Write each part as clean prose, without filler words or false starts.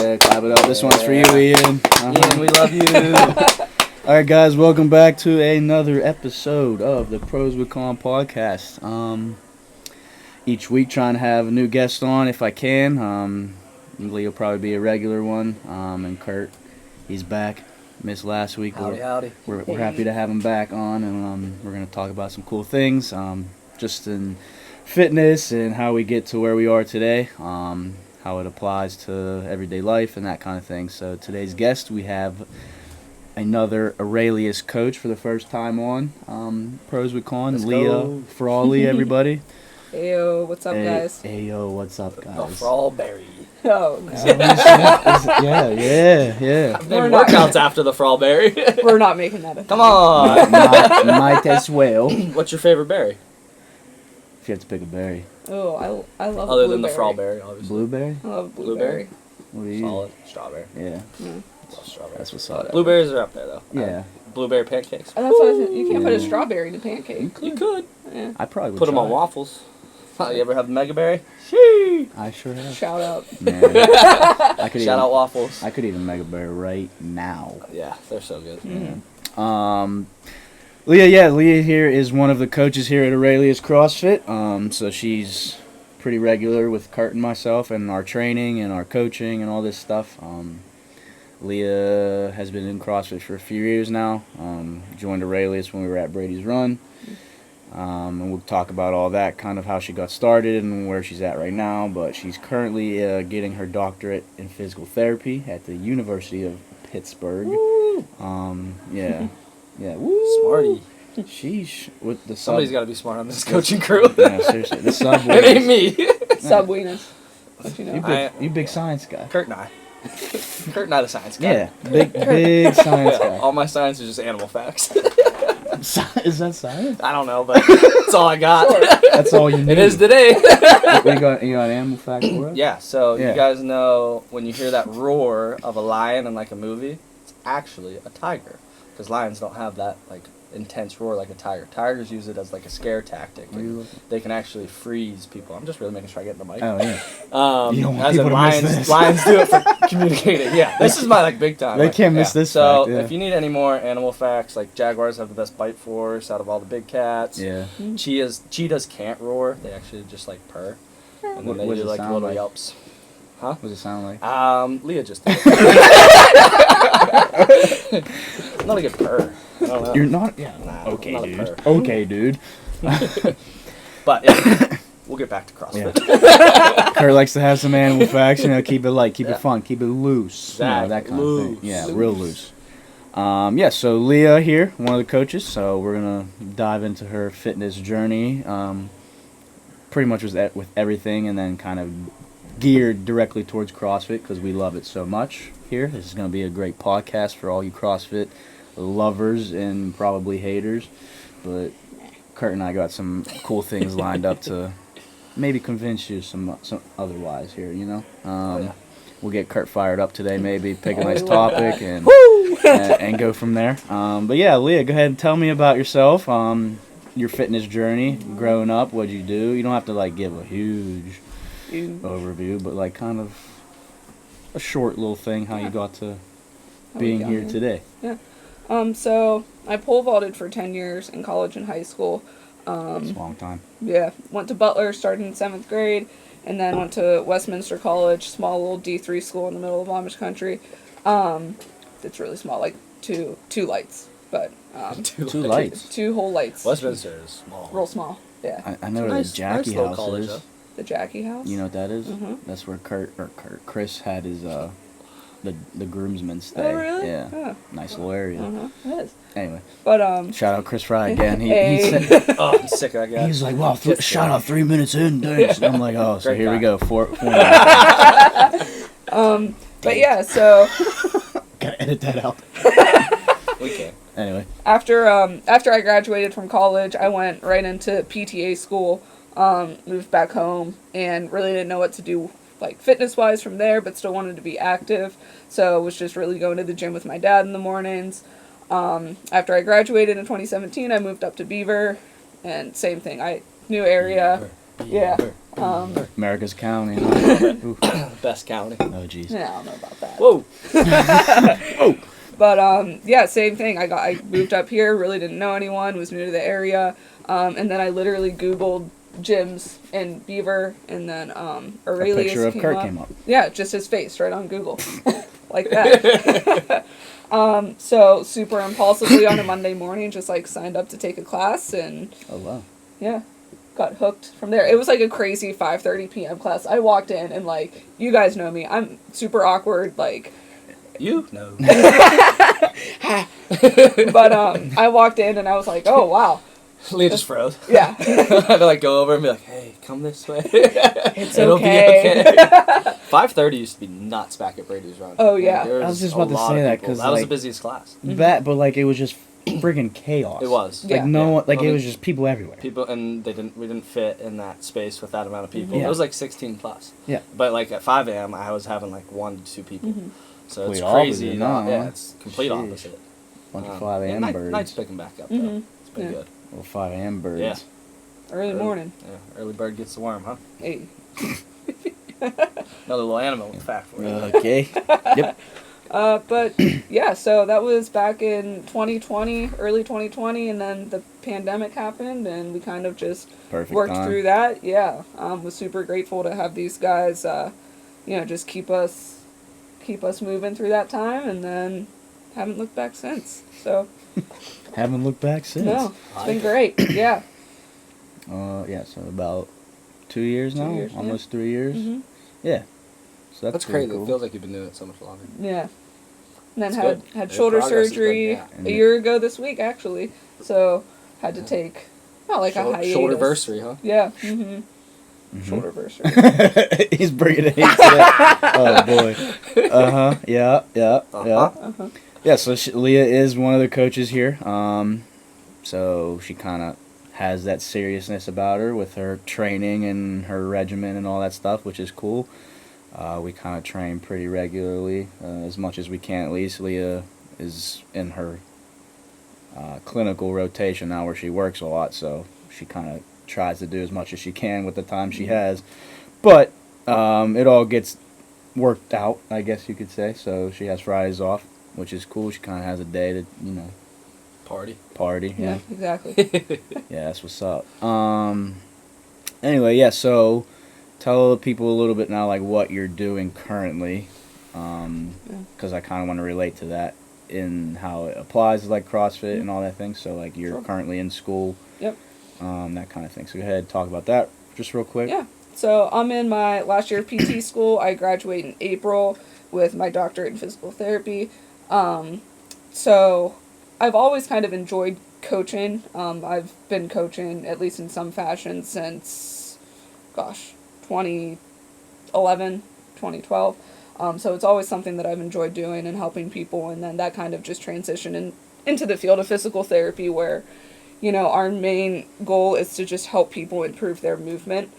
Yeah, clap it up. This one's for you, Ian. Ian, we love you. All right, guys, welcome back to another episode of the Pros with Con podcast. Each week, trying to have a new guest on if I can. Leah will probably be a regular one, and Curt, he's back. Missed last week. Howdy. We're happy to have him back on, and we're going to talk about some cool things, just in fitness and how we get to where we are today, how it applies to everyday life and that kind of thing. So today's guest, we have another Aurelius coach for the first time on Pros with Con, Leah Frawley, everybody. Ayo, what's up, guys? Ayo, what's up, guys? The Frawlberry. Oh, no. Yeah. Then workouts after the Frawberry. We're not making that a thing. Come on. Might as well. What's your favorite berry? If you have to pick a berry. Oh, I love Other blueberry. than the Frawberry, obviously. Blueberry? I love blueberry. What do you? Solid. Strawberry. Yeah. Love strawberry. That's what's up. Blueberries are up there, though. Yeah. Blueberry pancakes. And that's what I said. You can't put a Yeah. strawberry in a pancake. You could. Yeah. I probably would Put them try on it. waffles. You ever have the Mega Berry? Shee! I sure have. Shout out. Man. I could Shout out waffles. I could eat a Mega Bear right now. Yeah, they're so good. Mm-hmm. Leah here is one of the coaches here at Aurelius CrossFit. So she's pretty regular with Curt and myself and our training and our coaching and all this stuff. Leah has been in CrossFit for a few years now. Joined Aurelius when we were at Brady's Run. And we'll talk about all that, kind of how she got started and where she's at right now. But she's currently getting her doctorate in physical therapy at the University of Pittsburgh. Woo! Yeah. Woo! Smarty. Sheesh. With the Somebody's got to be smart on this coaching crew. Yeah, seriously. The sub. It ain't me. Subweenus. Don't you know? You big science guy. Kurt and I. Kurt and I, the science guy. Yeah, big science guy. All my science is just animal facts. Is that science? I don't know, but that's all I got. That's all you need. It is today. You got animal fact for us? Yeah, so Yeah. you guys know when you hear that roar of a lion in like a movie, it's actually a tiger. Because lions don't have that like intense roar like a tiger. Tigers use it as like a scare tactic. They can actually freeze people. I'm just really making sure I get in the mic. Oh, yeah. You don't want as in people to miss this. lions do it for communicating. Yeah, this is my like big time. They like, can't miss this So fact, yeah. if you need any more animal facts, like jaguars have the best bite force out of all the big cats. Yeah. Cheetahs can't roar. They actually just like purr. And then they What does do it like sound little like? yelps. Huh? What does it sound like? Leah just did. Not a good purr. I don't know. You're not? Yeah. Nah, Okay, not a dude. purr. Okay, dude. But yeah, we'll get back to CrossFit. Yeah. Kurt likes to have some animal facts, keep it light, keep Yeah. it fun, keep it loose. Exactly. That kind of Loose. thing. Yeah, real loose. So Leah here, one of the coaches, so we're going to dive into her fitness journey, pretty much with everything, and then kind of geared directly towards CrossFit because we love it so much here. This is going to be a great podcast for all you CrossFit lovers and probably haters, but Curt and I got some cool things lined up to maybe convince you some otherwise here, Yeah. We'll get Curt fired up today, maybe pick a nice topic and and go from there. But yeah, Leah, go ahead and tell me about yourself, your fitness journey, growing up, what'd you do? You don't have to like give a huge overview, but like kind of a short little thing, how you got to being here today. Yeah. So I pole vaulted for 10 years in college and high school. That's a long time. Yeah. Went to Butler, started in 7th grade, and then went to Westminster College, small little D3 school in the middle of Amish country. It's really small, like two lights, but Two lights. two whole lights. Westminster is small. Real small. Yeah. I know where the Jackie little House college, is. though. The Jackie House. You know what that is? Mhm. That's where Chris had his the groomsmen stay. Oh, really? Yeah. Yeah. Nice little area. It is. Anyway, But shout out Chris Fry again. He Hey. said, Oh, I'm sick of that guy. he was like, "Wow, shout out 3 minutes in, thanks." I'm like, "Oh, so Great here we guy. go, 4 minutes." but yeah, so Gotta edit that out. We can. Anyway, after I graduated from college, I went right into PTA school, moved back home, and really didn't know what to do, like, fitness-wise from there, but still wanted to be active, so was just really going to the gym with my dad in the mornings. After I graduated in 2017, I moved up to Beaver, and same thing, new area, Yeah. America's County. Ooh. Best county. Oh, jeez. Yeah, I don't know about that. Whoa. Oh. But yeah, same thing. I moved up here, really didn't know anyone, was new to the area, and then I literally Googled gyms in Beaver, and then Aurelius A picture of Curt up. came up. Yeah, just his face right on Google, like that. So super impulsively on a Monday morning, just like signed up to take a class, and Oh, wow. yeah, got hooked from there. It was like a crazy 5:30 p.m. class. I walked in and like, you guys know me, I'm super awkward, like. You? No. But I walked in and I was like, oh wow. Leah just froze. Yeah. I had to like go over and be like, hey, come this way. It's It'll okay. be okay. 5:30 used to be nuts back at Brady's Run. Oh, yeah. There I was just a about to lot say of that, people. 'cause, that was like, the busiest class. That, but like it was just friggin' chaos. It was. Like Yeah. no one, like Well, it was just people everywhere. People, and we didn't fit in that space with that amount of people. Yeah. It was like 16 plus. Yeah. But like at 5 a.m., I was having like 1 to 2 people. Mhm. So it's Complete crazy. opposite now, Yeah, huh? it's complete Sheesh. opposite. Bunch of 5 a.m. yeah, birds. Night's picking back up though. Mhm. It's been Yeah. good. Little 5 a.m. birds. Yeah. Early morning. Yeah, early bird gets the worm, huh? Hey. Another little animal fact for you. Okay. Yep. But yeah, so that was back in 2020, early 2020, and then the pandemic happened, and we kind of just Perfect worked time. through that. Yeah, was super grateful to have these guys, just keep us moving through that time, and then haven't looked back since. So Haven't looked back since. no, it's been great. Yeah. Yeah, so about 2 years 2 now, years, yeah. almost 3 years. hmm Yeah, so That's pretty crazy. Cool. It feels like you've been doing it so much longer. Yeah. And then That's had good. had Your shoulder progress has been- surgery yeah. And a it- year ago this week actually. So had to take not like a hiatus. Shoulderversary, huh? Yeah. Mm-hmm. Mhm. Shoulderversary. He's bringing it into that. Oh boy. Yeah. Uh-huh. Yeah. So Leah is one of the coaches here. So she kind of has that seriousness about her with her training and her regimen and all that stuff, which is cool. We kind of train pretty regularly, as much as we can at least. Leah is in her clinical rotation now where she works a lot, so she kind of tries to do as much as she can with the time she has. But it all gets worked out, I guess you could say. So she has Fridays off, which is cool. She kind of has a day to, party. Yeah, exactly. Yeah, that's what's up. Anyway, yeah, so tell the people a little bit now, like, what you're doing currently, because I kind of want to relate to that in how it applies to, like, CrossFit and all that thing. So, like, you're Sure. currently in school, Yep. that kind of thing. So go ahead and talk about that just real quick. Yeah. So I'm in my last year of PT school. I graduate in April with my doctorate in physical therapy. So I've always kind of enjoyed coaching. I've been coaching, at least in some fashion, since, 2011, 2012. So it's always something that I've enjoyed doing and helping people. And then that kind of just transitioned into the field of physical therapy where, our main goal is to just help people improve their movement.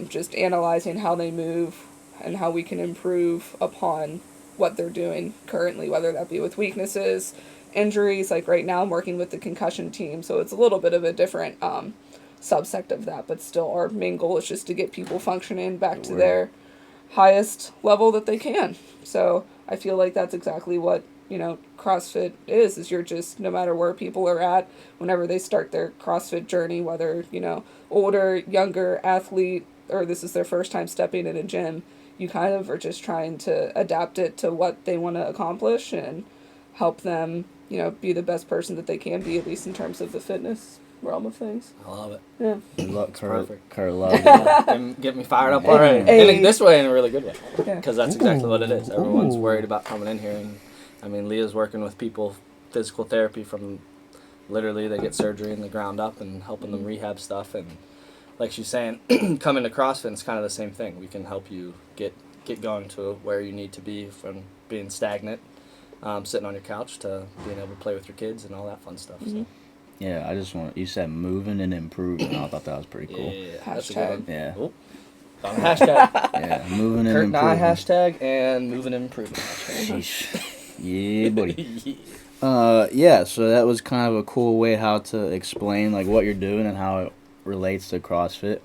Just analyzing how they move and how we can improve upon what they're doing currently, whether that be with weaknesses, injuries. Like right now I'm working with the concussion team, so it's a little bit of a different subsect of that, but still our main goal is just to get people functioning back to their highest level that they can. So I feel like that's exactly what CrossFit is you're just, no matter where people are at, whenever they start their CrossFit journey, whether, older, younger athlete, or this is their first time stepping in a gym, you kind of are just trying to adapt it to what they want to accomplish and help them, be the best person that they can be, at least in terms of the fitness realm of things. I love it. Yeah. Perfect. Kurt loves it. Get me fired up already. Hey. And this way, in a really good way. Yeah. Because that's exactly what it is. Everyone's Ooh. worried about coming in here. And I mean, Leah's working with people, physical therapy from literally they get surgery in the ground up and helping them rehab stuff. And like she's saying, coming to CrossFit, it's kind of the same thing. We can help you get going to where you need to be from being stagnant, sitting on your couch, to being able to play with your kids and all that fun stuff. So. Yeah, I just you said moving and improving. I thought that was pretty cool. Yeah, that's a good one. Yeah. Oh, on a hashtag. Yeah, moving and Curt and improving. I hashtag and moving and improving hashtag. Sheesh. Yeah, buddy. Yeah. Yeah, so that was kind of a cool way how to explain like what you're doing and how it relates to CrossFit.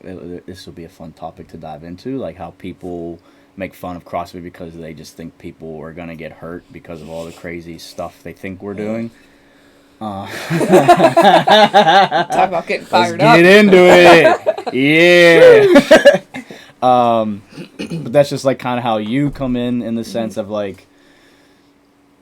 this will be a fun topic to dive into, like how people make fun of CrossFit because they just think people are gonna get hurt because of all the crazy stuff they think we're doing. Talk about getting fired up. Get into it. Yeah. But that's just like kind of how you come in the sense of like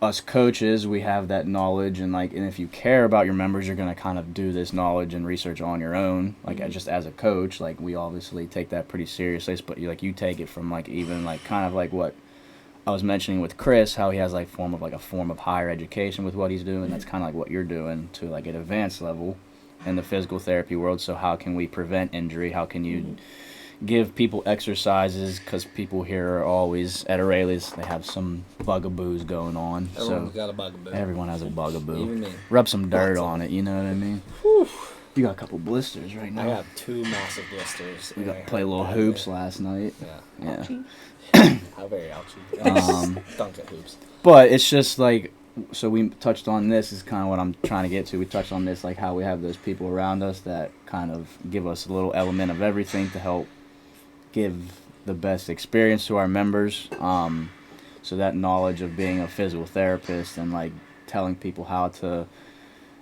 us coaches, we have that knowledge, and like, and if you care about your members, you're gonna kind of do this knowledge and research on your own. Like just as a coach, like we obviously take that pretty seriously, but you take it from like even like kind of like what I was mentioning with Chris, how he has like a form of higher education with what he's doing. That's kind of like what you're doing to like an advanced level in the physical therapy world. So how can we prevent injury? How can you give people exercises? Because people here are always at Aurelius, they have some bugaboos going on. Everyone's got a bugaboo. Everyone has a bugaboo. Even me. Rub some dirt on it, you know what I mean? Whew. You got a couple blisters right now. I got 2 massive blisters. We got play little hoops last night. Yeah. How very ouchy. Dunk at hoops. But it's just like, so we touched on this is kind of what I'm trying to get to. We touched on this, like how we have those people around us that kind of give us a little element of everything to help give the best experience to our members. So that knowledge of being a physical therapist and like telling people how to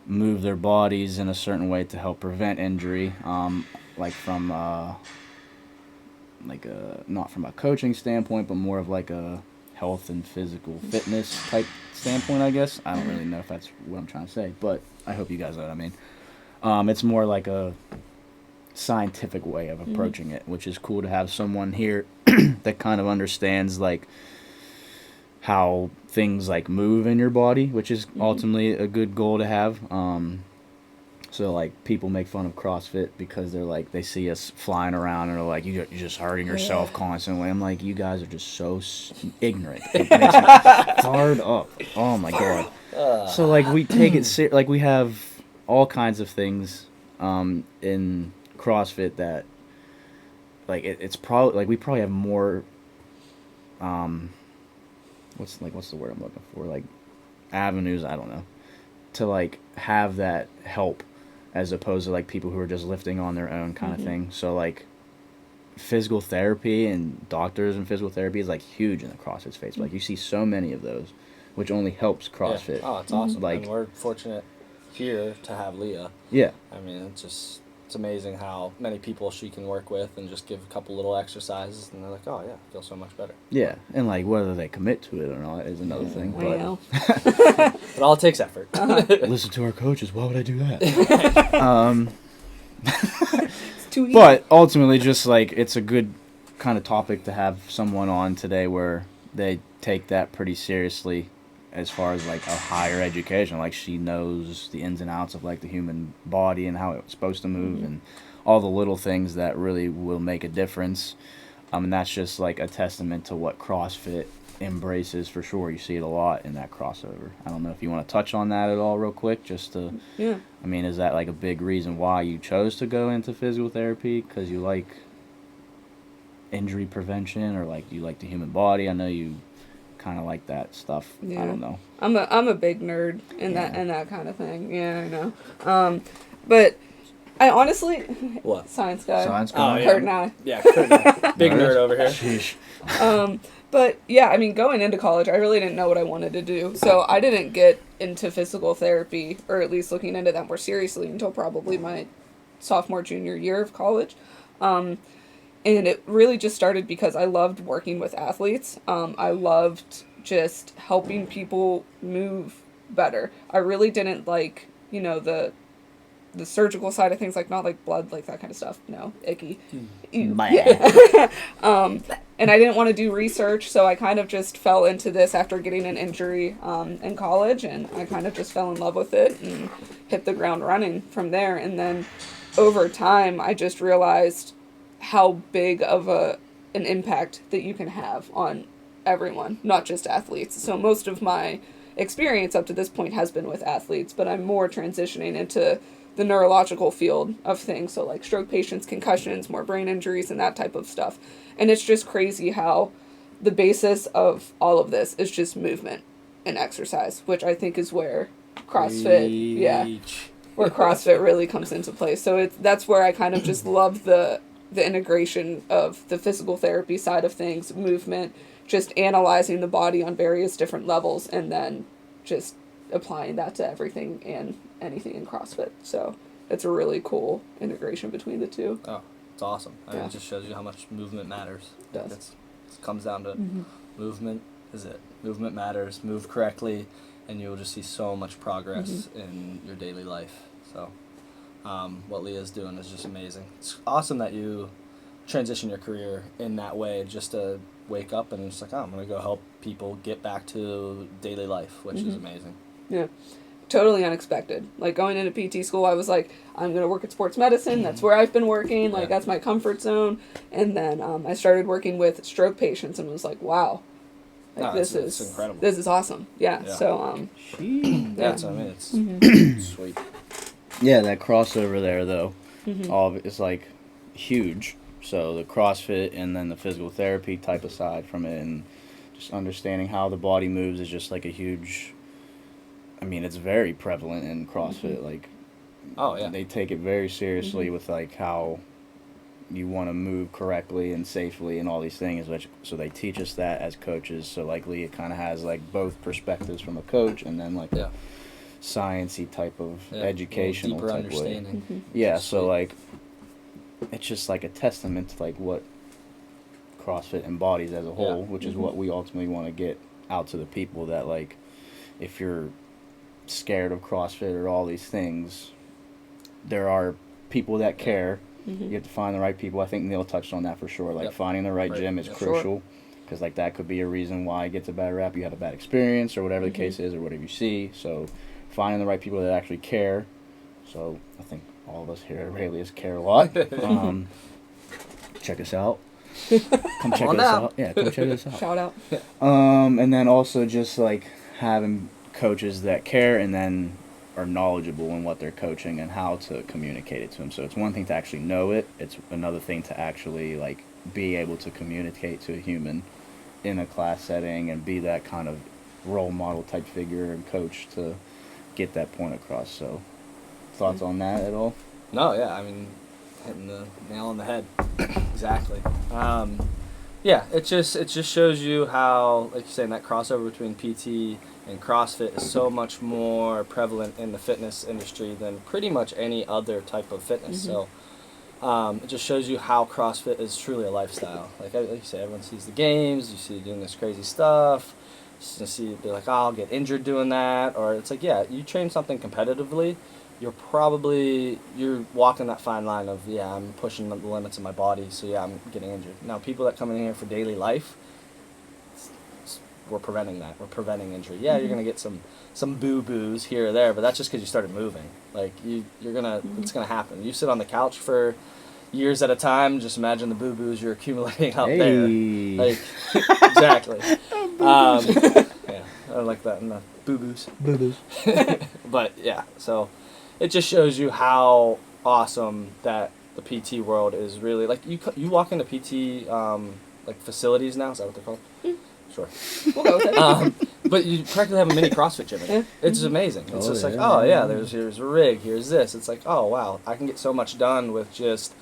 move their bodies in a certain way to help prevent injury, like from not from a coaching standpoint, but more of like a health and physical fitness type standpoint, I guess. I don't really know if that's what I'm trying to say, but I hope you guys know what I mean. It's more like a scientific way of approaching it, which is cool to have someone here that kind of understands like how things like move in your body, which is ultimately a good goal to have. So like people make fun of CrossFit because they're like, they see us flying around and they're like, you're just hurting yourself constantly. I'm like, you guys are just so ignorant. It makes me fired up. Oh my god. So like we take it like we have all kinds of things in CrossFit that like it's probably like we probably have more what's the word I'm looking for, like avenues, I don't know, to like have that help as opposed to like people who are just lifting on their own kind of thing. So like physical therapy and doctors and physical therapy is like huge in the CrossFit space. Like you see so many of those, which only helps CrossFit. Yeah. Oh, it's awesome. Like, and we're fortunate here to have Leah. Yeah. I mean, it's amazing how many people she can work with and just give a couple little exercises and they're like, oh yeah, I feel so much better. Yeah, and like whether they commit to it or not is another thing. But it all takes effort. Listen to our coaches. Why would I do that? It's too easy. But ultimately, just like it's a good kind of topic to have someone on today where they take that pretty seriously as far as like a higher education. Like she knows the ins and outs of like the human body and how it's supposed to move and all the little things that really will make a difference. And that's just like a testament to what CrossFit embraces for sure. You see it a lot in that crossover. I don't know if you want to touch on that at all real quick, just to, I mean, is that like a big reason why you chose to go into physical therapy? Because you like injury prevention or like you like the human body? I know you kind of like that stuff. I don't know. I'm a big nerd in that kind of thing. Yeah, I know. But I honestly what science guy. Oh, yeah. Curt and I. Yeah, Curt and I. Big nerd over here. Sheesh. But yeah, I mean, going into college, I really didn't know what I wanted to do. So I didn't get into physical therapy, or at least looking into that more seriously, until probably my sophomore, junior year of college. And it really just started because I loved working with athletes. I loved just helping people move better. I really didn't like, the surgical side of things, like not like blood, like that kind of stuff. No, icky. Yeah. And I didn't want to do research, so I kind of just fell into this after getting an injury in college, and I kind of just fell in love with it and hit the ground running from there. And then over time, I just realized how big of an impact that you can have on everyone, not just athletes. So most of my experience up to this point has been with athletes, but I'm more transitioning into the neurological field of things. So like stroke patients, concussions, more brain injuries, and that type of stuff. And it's just crazy how the basis of all of this is just movement and exercise, which I think is where CrossFit, where CrossFit really comes into play. So that's where I kind of just love the the integration of the physical therapy side of things, movement, just analyzing the body on various different levels, and then just applying that to everything and anything in CrossFit. So it's a really cool integration between the two. Oh, it's awesome. I mean, Yeah. it just shows you how much movement matters. It does. It comes down to Mm-hmm. movement is it. Movement matters. Move correctly, and you'll just see so much progress Mm-hmm. in your daily life. So what Leah's doing is just amazing. It's awesome that you transition your career in that way, just to wake up and it's like, oh, I'm going to go help people get back to daily life, which is amazing. Yeah. Totally unexpected. Like, going into PT school, I was like, I'm going to work at sports medicine. That's where I've been working. Like, Yeah. that's my comfort zone. And then I started working with stroke patients and was like, wow. Like, No, this it's is incredible. This is awesome. Yeah. Yeah. So, Sheesh. That's what I mean. It's sweet. Yeah, that crossover there, though, Mm-hmm. all of it is like huge. So the CrossFit and then the physical therapy type aside from it, and just understanding how the body moves is just like a huge. I mean, it's very prevalent in CrossFit. Like, Oh, yeah. they take it very seriously with like how you want to move correctly and safely and all these things. Which, so they teach us that as coaches. So like Leah kind of has like both perspectives from a coach and then like Yeah. a sciencey type of Yeah, educational deeper type way. understanding. Yeah, Sweet. so like it's just like a testament to like what CrossFit embodies as a whole, Yeah. which is what we ultimately want to get out to the people, that like if you're scared of CrossFit or all these things, there are people that care. Mm-hmm. You have to find the right people. I think Neil touched on that for sure. Like Yep. finding the right Right. gym is Yep. crucial, because like that could be a reason why it gets a bad rap. You had a bad experience or whatever the Mhm. case is, or whatever you see. So finding the right people that actually care. So I think all of us here at Aurelius care a lot. Check us out. Come check on us down. out. Yeah, come check us out. shout out. And then also just like having coaches that care and then are knowledgeable in what they're coaching and how to communicate it to them. So it's one thing to actually know it. It's another thing to actually like be able to communicate to a human in a class setting and be that kind of role model type figure and coach to get that point across. So thoughts on that at all? No, yeah, I mean, hitting the nail on the head. Exactly. Yeah, it just shows you how, like you're saying, that crossover between PT and CrossFit is so much more prevalent in the fitness industry than pretty much any other type of fitness. So it just shows you how CrossFit is truly a lifestyle. Like you say, everyone sees the games, you see doing this crazy stuff. You see, they're like, oh, I'll get injured doing that. Or it's like, yeah, you train something competitively, you're walking that fine line of, yeah, I'm pushing the limits of my body, so yeah, I'm getting injured. Now, people that come in here for daily life, we're preventing that. We're preventing injury. Yeah, you're gonna get some boo-boos here or there, but that's just because you started moving. Like it's gonna happen. You sit on the couch for years at a time. Just imagine the boo-boos you're accumulating out there. Like exactly. Yeah, I like that. And the boo-boos. Boo-boos. But yeah, so it just shows you how awesome that the PT world is. Really, like you walk into PT like facilities now. Is that what they're called? Sure. We'll go with it. But you practically have a mini CrossFit gym in it. It's amazing. It's just like, oh yeah, here's a rig, here's this. It's like, oh wow, I can get so much done with just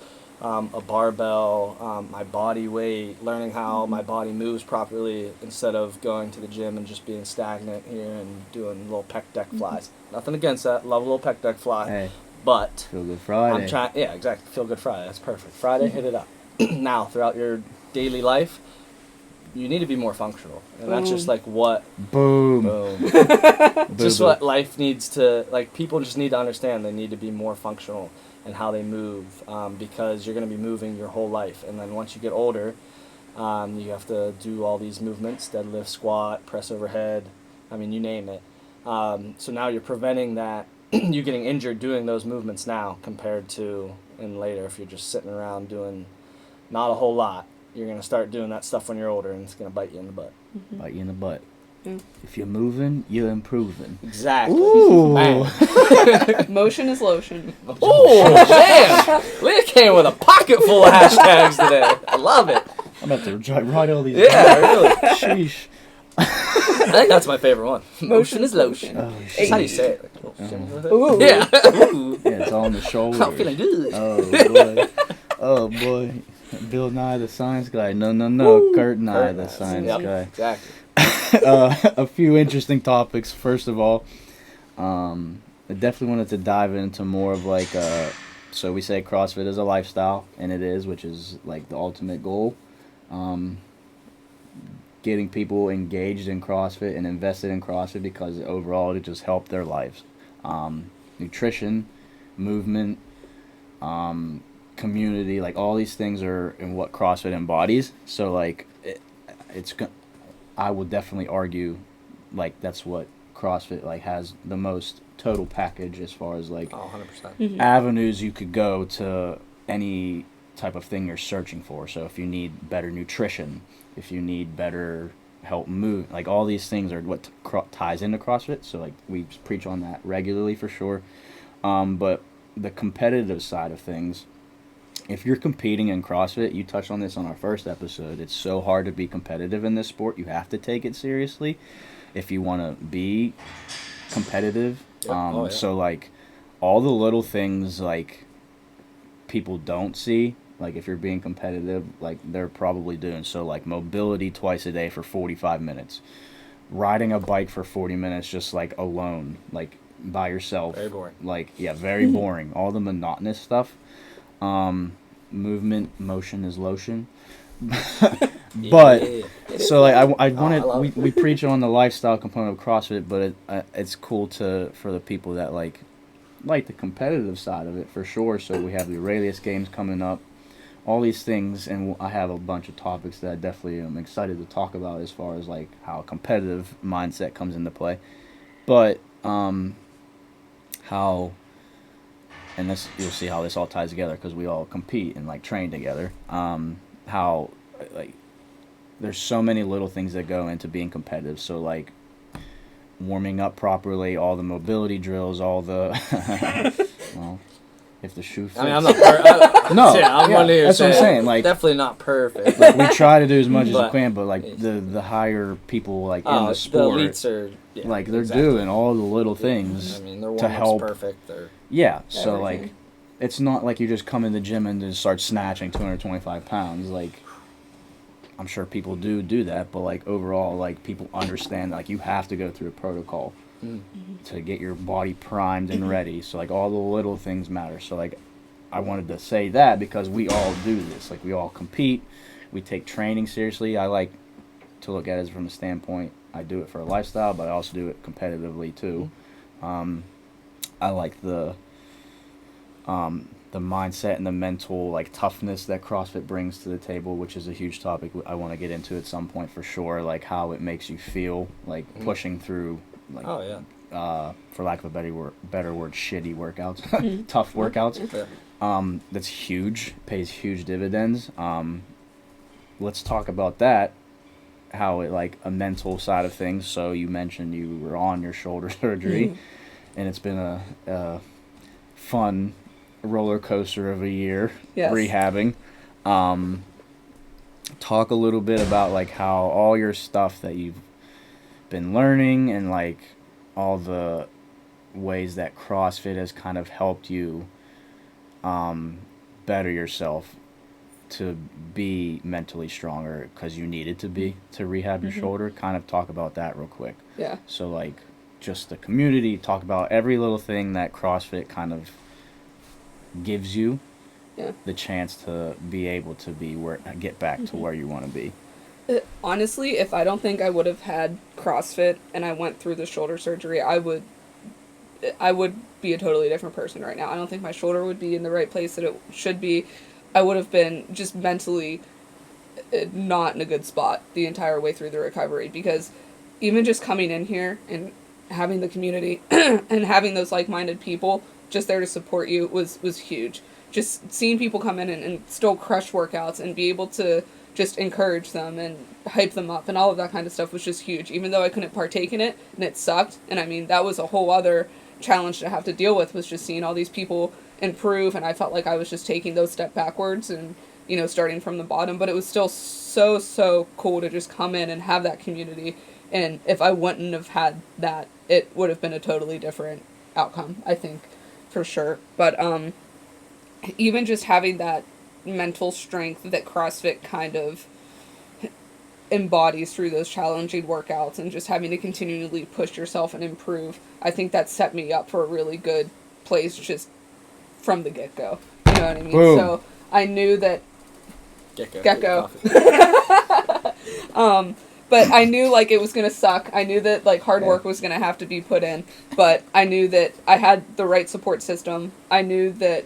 a barbell, my body weight, learning how my body moves properly instead of going to the gym and just being stagnant here and doing little pec deck flies. Nothing against that. Love a little pec deck fly. Hey, But feel good Friday. I'm trying. Yeah, exactly. Feel good Friday. That's perfect. Friday, hit it up. Now, throughout your daily life, you need to be more functional, and that's just like what. Boom. Boom. Boom. Just what life needs to, like, people just need to understand they need to be more functional in how they move, because you're going to be moving your whole life, and then once you get older, you have to do all these movements: deadlift, squat, press overhead. I mean, you name it. So now you're preventing that you getting injured doing those movements now, compared to in later if you're just sitting around doing not a whole lot. You're going to start doing that stuff when you're older, and it's going to bite you in the butt. Bite you in the butt. Yeah. If you're moving, you're improving. Exactly. Ooh. Man. Motion is lotion. Oh, damn! Leah came with a pocket full of hashtags today. I love it. I'm about to write all these. Yeah, really. Sheesh. I think that's my favorite one. Motion is lotion. Oh, That's how you shit. say it. Like, Ooh. yeah. Ooh. Yeah, it's all on the shoulder. I'm feeling good. Oh, boy. Oh boy, Bill Nye the Science Guy. No. Curt Nye Kurt the Nye. Science Yep, Guy. exactly. A few interesting topics. First of all, I definitely wanted to dive into more of like, so we say CrossFit is a lifestyle, and it is, which is like the ultimate goal. Um, Getting people engaged in CrossFit and invested in CrossFit because overall it just helped their lives. Nutrition, movement, community, like all these things are in what CrossFit embodies. So like I would definitely argue like that's what CrossFit like has the most total package as far as like 100%. avenues you could go to any type of thing you're searching for. So if you need better nutrition, if you need better help move, like all these things are what ties into CrossFit. So like we preach on that regularly for sure. But the competitive side of things, if you're competing in CrossFit, you touched on this on our first episode, it's so hard to be competitive in this sport. You have to take it seriously if you want to be competitive. Yeah. So like all the little things like people don't see, like if you're being competitive, like they're probably doing. So like mobility twice a day for 45 minutes, riding a bike for 40 minutes just like alone, like by yourself. Very boring. Like yeah, very boring. All the monotonous stuff. Movement, motion is lotion. But Yeah. so like I wanted I love we preach on the lifestyle component of CrossFit, but it's cool for the people that like the competitive side of it for sure. So we have the Aurelius games coming up, all these things, and I have a bunch of topics that I definitely am excited to talk about as far as like how a competitive mindset comes into play. But how, and this you'll see how this all ties together because we all compete and like train together. How like there's so many little things that go into being competitive. So like warming up properly, all the mobility drills, all the well, if the shoe fits. I mean, I'm not No, yeah, I'm one of you that's what I'm saying. saying. Like Definitely not perfect. like, we try to do as much as But we can, but like the higher people like in the the sport, elites are like they're exactly. doing all the little things I mean, their to warm-up's help. perfect. They're Yeah, so like Everything. it's not like you just come in the gym and just start snatching 225 pounds. Like I'm sure people do that, but like overall, like people understand like you have to go through a protocol to get your body primed and ready. So like all the little things matter. So like I wanted to say that because we all do this. Like we all compete. We take training seriously. I like to look at it from a standpoint. I do it for a lifestyle, but I also do it competitively too. I like the mindset and the mental like toughness that CrossFit brings to the table, which is a huge topic I want to get into at some point for sure. Like how it makes you feel, like pushing through, like for lack of a better word, shitty workouts, tough workouts. Yeah. That's huge, pays huge dividends. Let's talk about that. How it like a mental side of things. So you mentioned you were on your shoulder surgery, and it's been a fun roller coaster of a year. Yes. Rehabbing. Talk a little bit about like how all your stuff that you've been learning and like all the ways that CrossFit has kind of helped you better yourself to be mentally stronger because you needed to be to rehab your shoulder. Kind of talk about that real quick. Yeah. So like just the community, talk about every little thing that CrossFit kind of gives you the chance to be able to be get back to where you want to be. Honestly, if I don't think I would have had CrossFit and I went through the shoulder surgery, I would be a totally different person right now. I don't think my shoulder would be in the right place that it should be. I would have been just mentally not in a good spot the entire way through the recovery, because even just coming in here and having the community and having those like-minded people just there to support you was huge. Just seeing people come in and still crush workouts and be able to just encourage them and hype them up and all of that kind of stuff was just huge, even though I couldn't partake in it and it sucked. And I mean, that was a whole other challenge to have to deal with, was just seeing all these people improve, and I felt like I was just taking those steps backwards and, you know, starting from the bottom. But it was still so cool to just come in and have that community, and if I wouldn't have had that, it would have been a totally different outcome, I think, for sure. But even just having that mental strength that CrossFit kind of embodies through those challenging workouts and just having to continually push yourself and improve. I think that set me up for a really good place just from the get-go. You know what I mean? Boom. So I knew that Gecko. But I knew, like, it was going to suck. I knew that, like, hard work was going to have to be put in. But I knew that I had the right support system. I knew that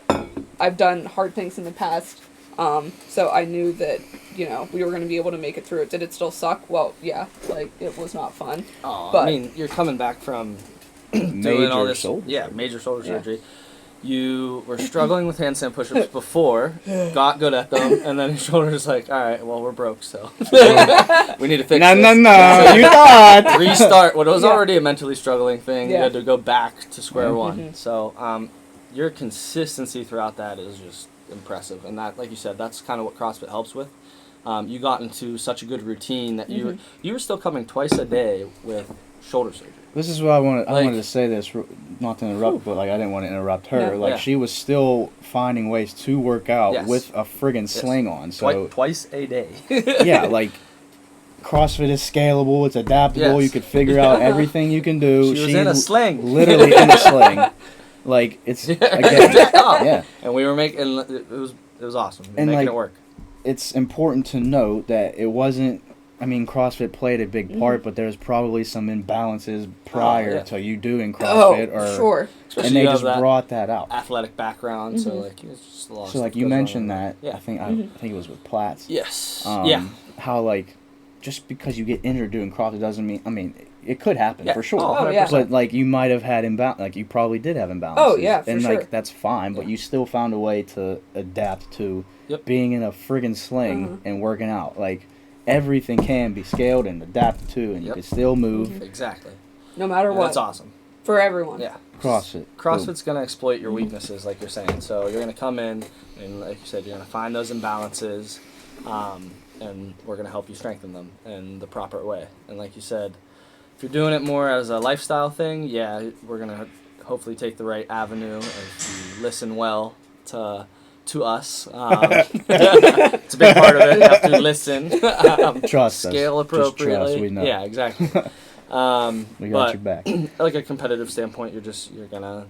I've done hard things in the past. So I knew that, you know, we were going to be able to make it through it. Did it still suck? Well, yeah. Like, it was not fun. Oh, but, I mean, you're coming back from doing all this. Major shoulder surgery. You were struggling with handstand push-ups before, got good at them, and then your shoulder's like, all right, well, we're broke, so we need to fix this. No, you thought. Restart. What was already a mentally struggling thing, you Yeah. had to go back to square one. So your consistency throughout that is just impressive. And that, like you said, that's kind of what CrossFit helps with. You got into such a good routine that you were still coming twice a day with shoulder surgery. This is what I wanted. I wanted to say this, not to interrupt, but like I didn't want to interrupt her. No. Like she was still finding ways to work out with a friggin' sling on. So twice a day. yeah, like CrossFit is scalable. It's adaptable. You could figure out everything you can do. She was in a sling. Literally in a sling. Like it's again, yeah. And we were making it was awesome. And making like, it work. It's important to note that it wasn't. I mean, CrossFit played a big part, but there's probably some imbalances prior to you doing CrossFit, and they just brought that out. Athletic background, so like it's just a lot. So like you mentioned that, I think it was with Platts. Yes. How like just because you get injured doing CrossFit doesn't mean. I mean, it could happen for sure. Oh, yeah. But like you might have had like you probably did have imbalances. Oh yeah, for and sure. like that's fine, but you still found a way to adapt to being in a friggin' sling and working out. Like everything can be scaled and adapted to, and you can still move. Exactly. No matter what. That's awesome. For everyone. Yeah. CrossFit's going to exploit your weaknesses, like you're saying. So you're going to come in, and like you said, you're going to find those imbalances, and we're going to help you strengthen them in the proper way. And like you said, if you're doing it more as a lifestyle thing, we're going to hopefully take the right avenue. If you listen well to us. It's a big part of it. You have to listen. Trust us. Scale appropriately. Just trust, we know. Yeah, exactly. We got your back. Like a competitive standpoint, you're gonna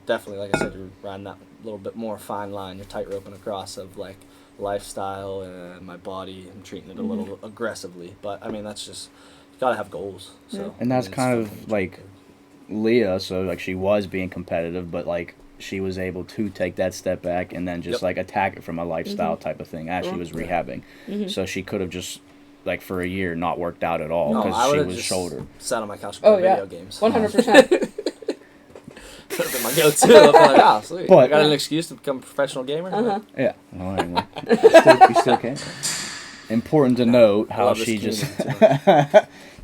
definitely, like I said, you're riding that little bit more fine line. You're tightroping across of like lifestyle and my body. I'm treating it a little aggressively, but I mean that's just you gotta have goals. So and that's kind of like Leah. So like she was being competitive, but like she was able to take that step back and then just like attack it from a lifestyle type of thing as she was rehabbing. So she could have just like for a year not worked out at all because she was just shoulder. Sat on my couch and play video games. 100%. Could have been my go-to. I'd be like, oh, sweet. But I got an excuse to become a professional gamer. Yeah. Well, anyway, you still can. Important to note how she just.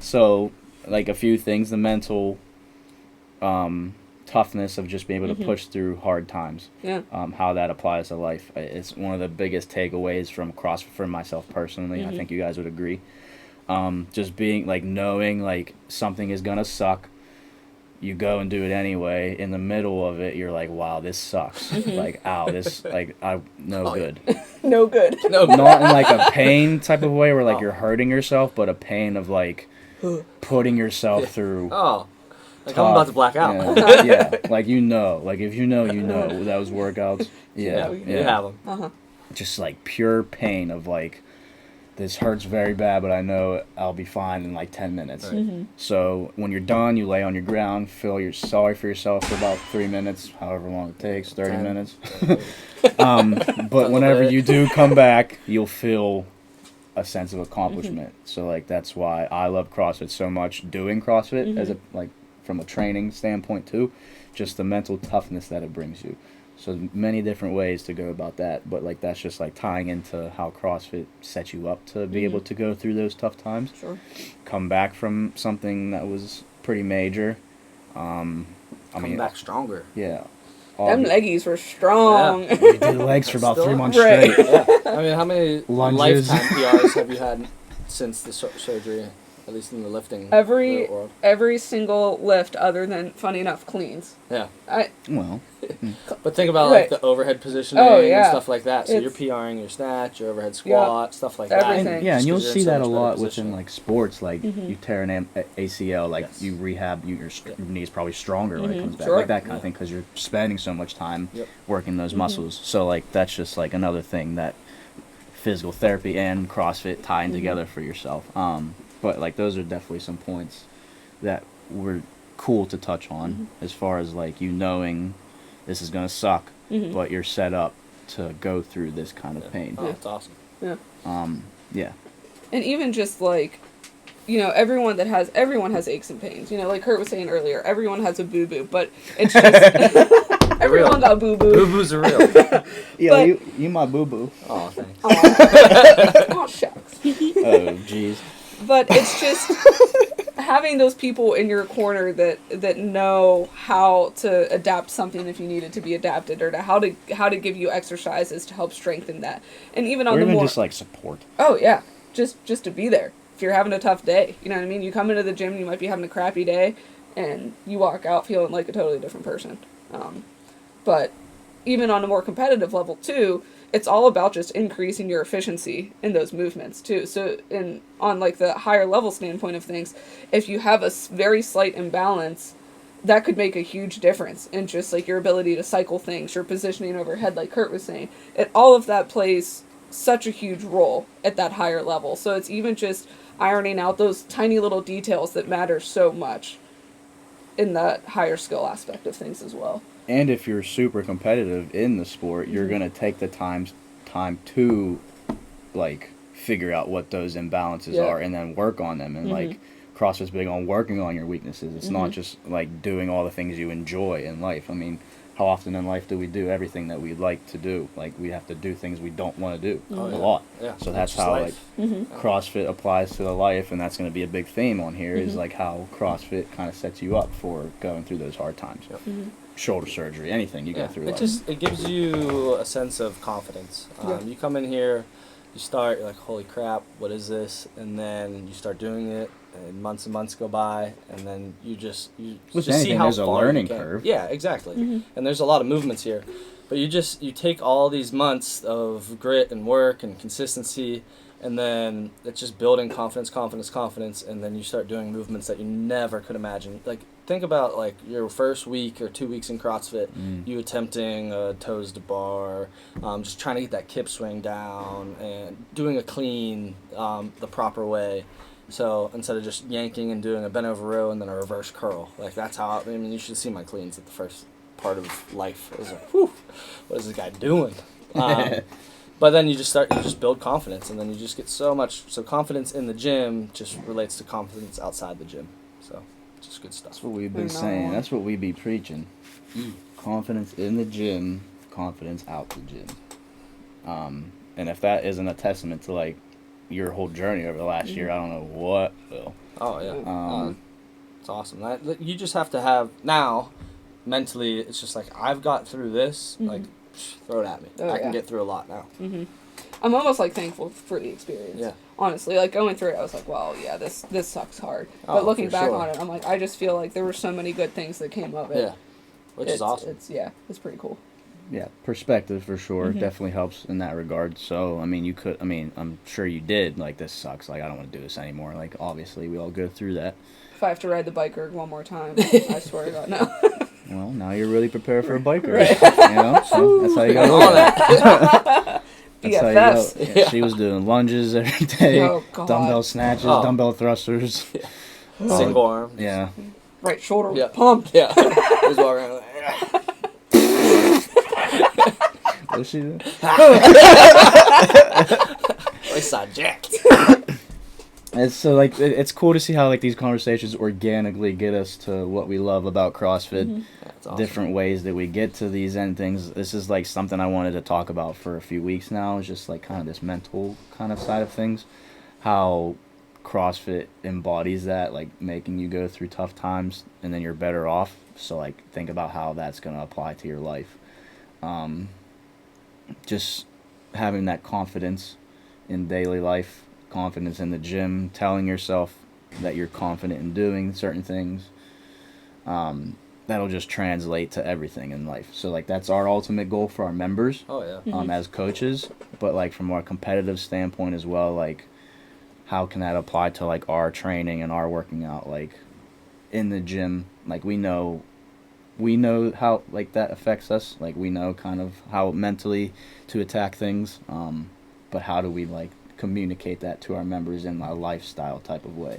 So, like a few things, the mental toughness of just being able to push through hard times. Yeah. How that applies to life. It's one of the biggest takeaways from CrossFit for myself personally. I think you guys would agree. Just being like knowing like something is gonna suck. You go and do it anyway. In the middle of it, you're like, wow, this sucks. Like, ow, this like good. No good. No, Not in like a pain type of way where like you're hurting yourself, but a pain of like putting yourself through. Oh. Like I'm about to black out. Yeah, like like if you know those workouts. Yeah, you have them. Just like pure pain of like, this hurts very bad, but I know I'll be fine in like 10 minutes. Right. So when you're done, you lay on your ground, feel you're sorry for yourself for about 3 minutes, however long it takes, 30 minutes. But whenever you do come back, you'll feel a sense of accomplishment. So like that's why I love CrossFit so much. Doing CrossFit as a like. From a training standpoint too, just the mental toughness that it brings you. So many different ways to go about that, but like that's just like tying into how CrossFit sets you up to be able to go through those tough times. Sure. Come back from something that was pretty major. Come back stronger. Yeah. Them leggies were strong. Yeah. We did legs for about 3 months straight. Yeah. I mean, how many lunges, lifetime PRs have you had since the surgery? At least in the lifting world. Every single lift, other than, funny enough, cleans. Yeah. Well, But think about Right. like the overhead positioning and stuff like that. So you're PRing your snatch, your overhead squat, stuff like everything. that. and, yeah, and you'll see that a lot within positioning. like sports. Like you tear an ACL, like Yes. you rehab, your knee's probably stronger when it comes back, Sure. like that kind of thing, because you're spending so much time Yep. working those muscles. So like that's just like another thing that physical therapy and CrossFit tying together for yourself. But like those are definitely some points that were cool to touch on as far as like you knowing this is gonna suck, but you're set up to go through this kind of pain. Oh, that's awesome. Yeah. Yeah. And even just like, you know, everyone has aches and pains. You know, like Curt was saying earlier, everyone has a boo-boo, but it's just everyone got boo-boo. Boo-boos are real. Yeah, But- you my boo boo. Oh, thanks. Oh, shucks. Oh jeez. But it's just having those people in your corner that know how to adapt something if you need it to be adapted, or to how to give you exercises to help strengthen that. And even on Or the even more just like support. oh yeah, just to be there if you're having a tough day. You know what I mean? You come into the gym, you might be having a crappy day, and you walk out feeling like a totally different person. But even on a more competitive level too, it's all about just increasing your efficiency in those movements too. So on like the higher level standpoint of things, if you have a very slight imbalance, that could make a huge difference in just like your ability to cycle things, your positioning overhead, like Curt was saying. All of that plays such a huge role at that higher level. So it's even just ironing out those tiny little details that matter so much in that higher skill aspect of things as well. And if you're super competitive in the sport, you're gonna take the time to like figure out what those imbalances are and then work on them. And like CrossFit's big on working on your weaknesses. It's not just like doing all the things you enjoy in life. I mean, how often in life do we do everything that we'd like to do? Like we have to do things we don't want to do a lot. Yeah. So that's just how life. like CrossFit applies to the life, and that's going to be a big theme on here is like how CrossFit kind of sets you up for going through those hard times. Shoulder surgery, anything you go through. It gives you a sense of confidence. You come in here, you start, you're like, holy crap, what is this? And then you start doing it, and months go by, and then you just With see anything, how there's a far you learning can. curve. Yeah, exactly. And there's a lot of movements here, but you take all these months of grit and work and consistency, and then it's just building confidence, and then you start doing movements that you never could imagine. Like, think about like your first week or 2 weeks in CrossFit, you attempting a toes to bar, just trying to get that kip swing down and doing a clean the proper way. So instead of just yanking and doing a bent over row and then a reverse curl, like that's how, I mean, you should see my cleans at the first part of life. I was like, whew, what is this guy doing? But then you just build confidence, and then you just get so confidence in the gym just relates to confidence outside the gym. So it's just good stuff. That's what we've been saying. That's what we be preaching. Confidence in the gym, confidence out the gym. And if that isn't a testament to like your whole journey over the last year, I don't know what will. Oh yeah, it's awesome. You just have to have now mentally. It's just like I've got through this. Like throw it at me. I can get through a lot now. I'm almost like thankful for the experience. Yeah. Honestly, like going through it, I was like, well, yeah, this sucks hard. Oh, But looking for back sure. on it, I'm like, I just feel like there were so many good things that came of it. Yeah, which is awesome. It's pretty cool. Yeah, perspective for sure definitely helps in that regard. So, I mean, I'm sure you did. Like, this sucks. Like, I don't want to do this anymore. Like, obviously, we all go through that. If I have to ride the bike erg one more time, I swear to God, no. Well, now you're really prepared for a bike Right. race. You know, so that's how you got all that. That's how you BFFs. go. Yeah, she was doing lunges every day, Oh, God. dumbbell snatches, dumbbell thrusters. Single arm. Yeah. Right shoulder was Yeah. pumped. Yeah. Just walk around like, What's she doing? I saw Jack. And so, like, it's cool to see how, like, these conversations organically get us to what we love about CrossFit. That's awesome. Different ways that we get to these end things. This is, like, something I wanted to talk about for a few weeks now. It's just, like, kind of this mental kind of side of things. How CrossFit embodies that, like, making you go through tough times and then you're better off. So, like, think about how that's going to apply to your life. Just having that confidence in daily life, confidence in the gym, telling yourself that you're confident in doing certain things, that'll just translate to everything in life. So like that's our ultimate goal for our members. Oh yeah. As coaches, but like from our competitive standpoint as well, like how can that apply to like our training and our working out, like in the gym? Like we know how like that affects us. Like we know kind of how mentally to attack things. But how do we like communicate that to our members in a lifestyle type of way?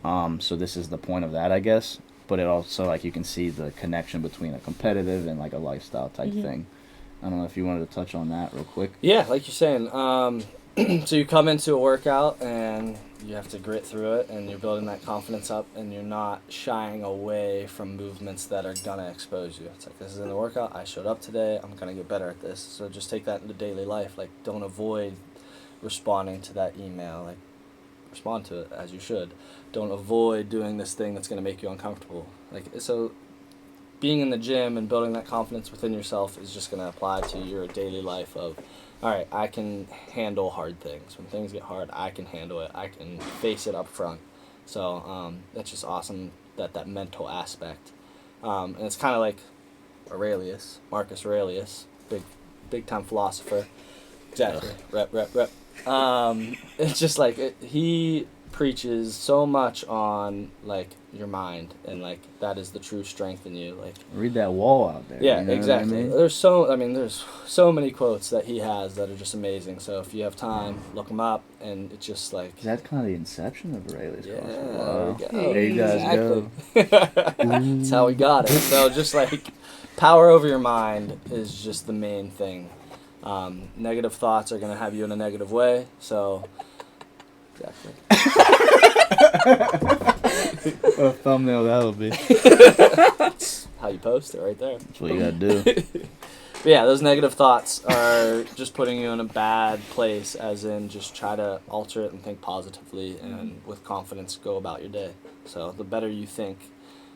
So this is the point of that, I guess. But it also, like, you can see the connection between a competitive and like a lifestyle type thing. I don't know if you wanted to touch on that real quick. Yeah, like you're saying. So you come into a workout and you have to grit through it, and you're building that confidence up, and you're not shying away from movements that are gonna expose you. It's like, this is in the workout. I showed up today. I'm gonna get better at this. So just take that into daily life. Like, don't avoid responding to that email. Like, respond to it as you should. Don't avoid doing this thing that's going to make you uncomfortable. Like, so being in the gym and building that confidence within yourself is just going to apply to your daily life of, all right, I can handle hard things. When things get hard, I can handle it. I can face it up front. So that's just awesome, that mental aspect. And it's kind of like Marcus Aurelius, big time philosopher. Exactly. Rep. It's just like he preaches so much on like your mind, and like that is the true strength in you. Like, read that wall out there. Yeah, you know exactly. what I mean? There's so many quotes that he has that are just amazing. So if you have time, look them up, and it's just like, Is that kind of the inception of Aurelius CrossFit? yeah, Wow. there we go. There you guys Exactly. go. That's how we got it. So just like power over your mind is just the main thing. Negative thoughts are going to have you in a negative way, so exactly. What a thumbnail that'll be. That's how you post it right there. That's what you gotta do. But yeah, those negative thoughts are just putting you in a bad place, as in just try to alter it and think positively, and with confidence go about your day. So the better you think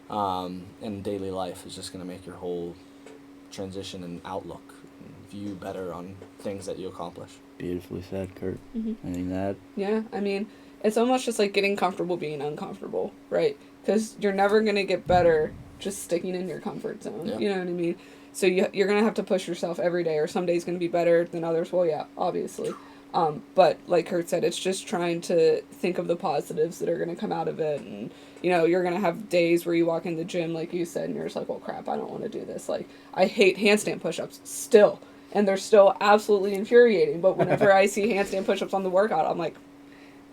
in daily life is just going to make your whole transition and outlook and view better on things that you accomplish. Beautifully said, Curt. Anything to add? Yeah, I mean, it's almost just like getting comfortable being uncomfortable, right? Because you're never going to get better just sticking in your comfort zone. Yeah. You know what I mean? So you're going to have to push yourself every day, or some days going to be better than others. Well, yeah, obviously. But like Curt said, it's just trying to think of the positives that are going to come out of it. And, you know, you're going to have days where you walk in the gym, like you said, and you're just like, well, crap, I don't want to do this. Like, I hate handstand push-ups still. And they're still absolutely infuriating. But whenever I see handstand push-ups on the workout, I'm like,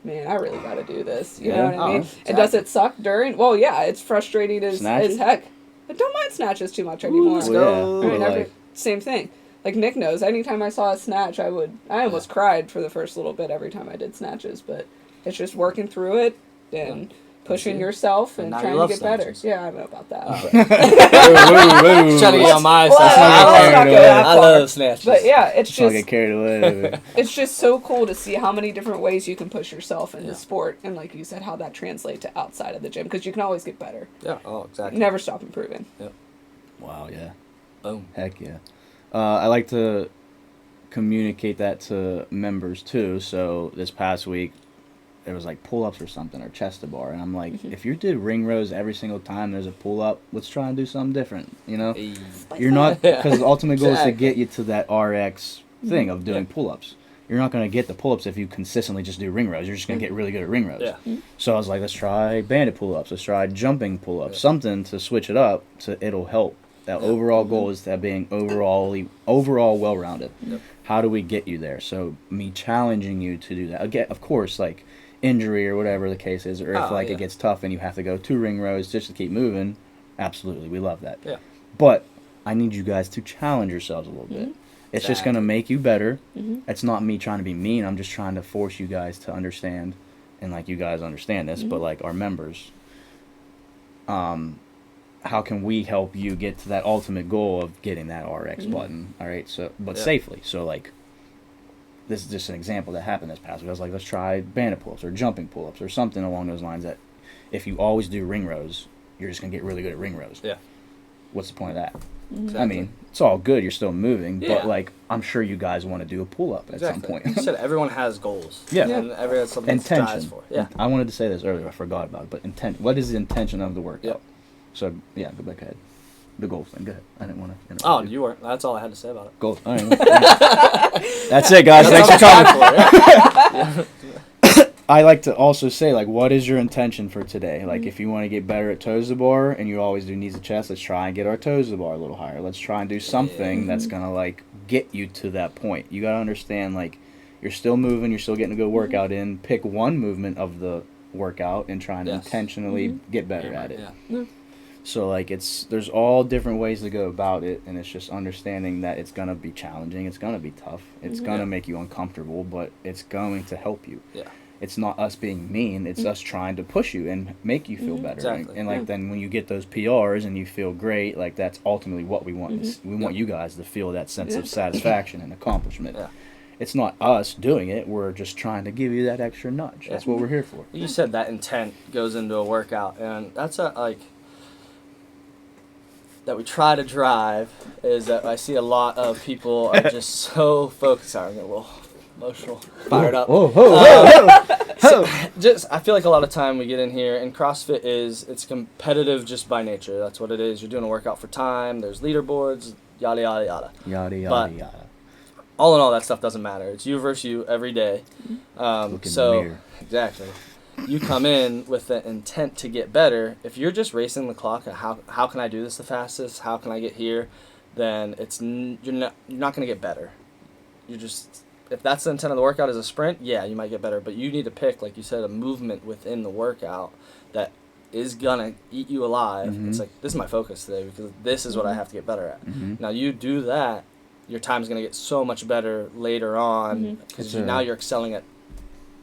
man, I really got to do this. You know what I mean? Exactly. And does it suck during? Well, yeah, it's frustrating as heck. I don't mind snatches too much anymore. Let's go. I mean, same thing. Like Nick knows, anytime I saw a snatch, I almost cried for the first little bit every time I did snatches. But it's just working through it and pushing yourself and trying to get snatches. better. Yeah, I don't know about that. Trying to get on my side. Let's not go that I far. love snatches. But yeah, it's Don't just get carried away. it's just so cool to see how many different ways you can push yourself in the sport, and like you said, how that translates to outside of the gym, because you can always get better. Yeah. Oh, exactly. Never stop improving. Yep. Wow, yeah. Boom. Heck yeah. I like to communicate that to members too. So this past week, there was like pull-ups or something, or chest to bar, and I'm like, if you did ring rows every single time there's a pull-up, let's try and do something different, you know? Hey. You're not, because the ultimate goal is to Exactly. get you to that RX thing of doing pull-ups. You're not going to get the pull-ups if you consistently just do ring rows. You're just going to get really good at ring rows. Yeah. So I was like, let's try banded pull-ups. Let's try jumping pull-ups. Something to switch it up, so it'll help. That overall goal is that being overall well-rounded. Yep. How do we get you there? So me challenging you to do that. Again, of course, like injury or whatever the case is, or if it gets tough and you have to go 2 ring rows just to keep moving, absolutely, we love that. Yeah. But I need you guys to challenge yourselves a little bit. It's just going to make you better. It's not me trying to be mean. I'm just trying to force you guys to understand, and like you guys understand this, but like our members, how can we help you get to that ultimate goal of getting that RX button? All right, so safely. So like, this is just an example that happened this past week. I was like, let's try banded pull-ups or jumping pull-ups or something along those lines. That if you always do ring rows, you're just gonna get really good at ring rows. Yeah. what's the point of that? Exactly. I mean, it's all good. You're still moving, Yeah. but like I'm sure you guys want to do a pull up at some point. You said everyone has goals. Yeah. And everyone has something to strive for. Yeah. I wanted to say this earlier. I forgot about it. But intent. What is the intention of the workout? Yep. So yeah, go back ahead. The goals thing. Go ahead. I didn't want to. Oh, you weren't. That's all I had to say about it. Goals. All right. That's it, guys. Thanks for coming. I like to also say, like, what is your intention for today? Like, if you want to get better at toes to bar and you always do knees to chest, let's try and get our toes to bar a little higher. Let's try and do something that's going to, like, get you to that point. You got to understand, like, you're still moving, you're still getting a good workout in. Pick one movement of the workout and try and intentionally get better at it. Yeah. So, like, there's all different ways to go about it, and it's just understanding that it's going to be challenging, it's going to be tough, it's going to make you uncomfortable, but it's going to help you. Yeah. It's not us being mean, it's us trying to push you and make you feel better. Exactly. And like then when you get those PRs and you feel great, like that's ultimately what we want. We want you guys to feel that sense of satisfaction and accomplishment. Yeah. It's not us doing it, we're just trying to give you that extra nudge. That's what we're here for. You said that intent goes into a workout, and that's that we try to drive is that I see a lot of people are just so focused. Sorry, I'm getting a little emotional, fired up. I feel like a lot of time we get in here, and CrossFit it's competitive just by nature. That's what it is. You're doing a workout for time. There's leaderboards, yada yada yada. Yada yada But yada. all in all, that stuff doesn't matter. It's you versus you every day. Look in the mirror. Exactly. You come in with the intent to get better. If you're just racing the clock, how can I do this the fastest? How can I get here? Then you're not going to get better. You're just, if that's the intent of the workout is a sprint, yeah, you might get better. But you need to pick, like you said, a movement within the workout that is gonna eat you alive. It's like, this is my focus today because this is what I have to get better at. Now you do that, your time's gonna get so much better later on because now you're excelling at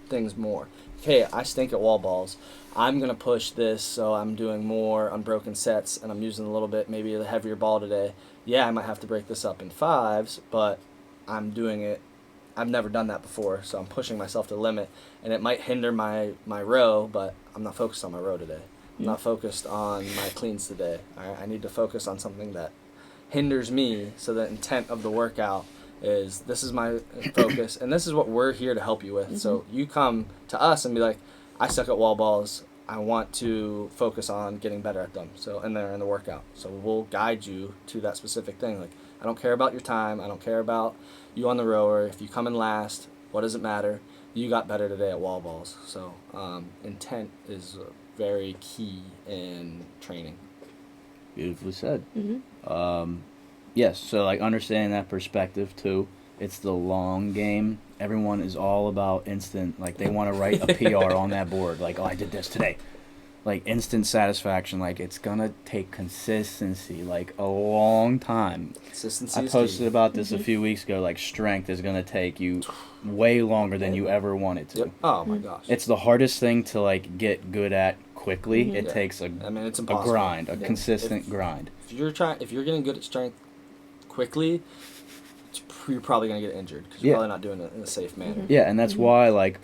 things more. Okay, I stink at wall balls. I'm going to push this, so I'm doing more unbroken sets, and I'm using a little bit, maybe a heavier ball today. Yeah, I might have to break this up in 5s, but I'm doing it. I've never done that before, so I'm pushing myself to the limit, and it might hinder my row, but I'm not focused on my row today. I'm not focused on my cleans today. I need to focus on something that hinders me, so the intent of the workout is this is my focus, and this is what we're here to help you with. So you come to us and be like, I suck at wall balls. I want to focus on getting better at them. So in the workout. So we'll guide you to that specific thing. Like, I don't care about your time. I don't care about you on the rower. If you come in last, what does it matter? You got better today at wall balls. So intent is very key in training. Beautifully said. Yes, so like understanding that perspective too. It's the long game. Everyone is all about instant, like they want to write a PR on that board. Like, oh, I did this today. Like instant satisfaction. Like it's gonna take consistency, like a long time. Consistency. I posted about this a few weeks ago. Like strength is gonna take you way longer than you ever want it to. Yep. Oh my gosh. It's the hardest thing to like get good at quickly. It takes it's a impossible. grind, a consistent grind. If you're getting good at strength quickly, you're probably going to get injured because you're probably not doing it in a safe manner. Yeah, and that's why like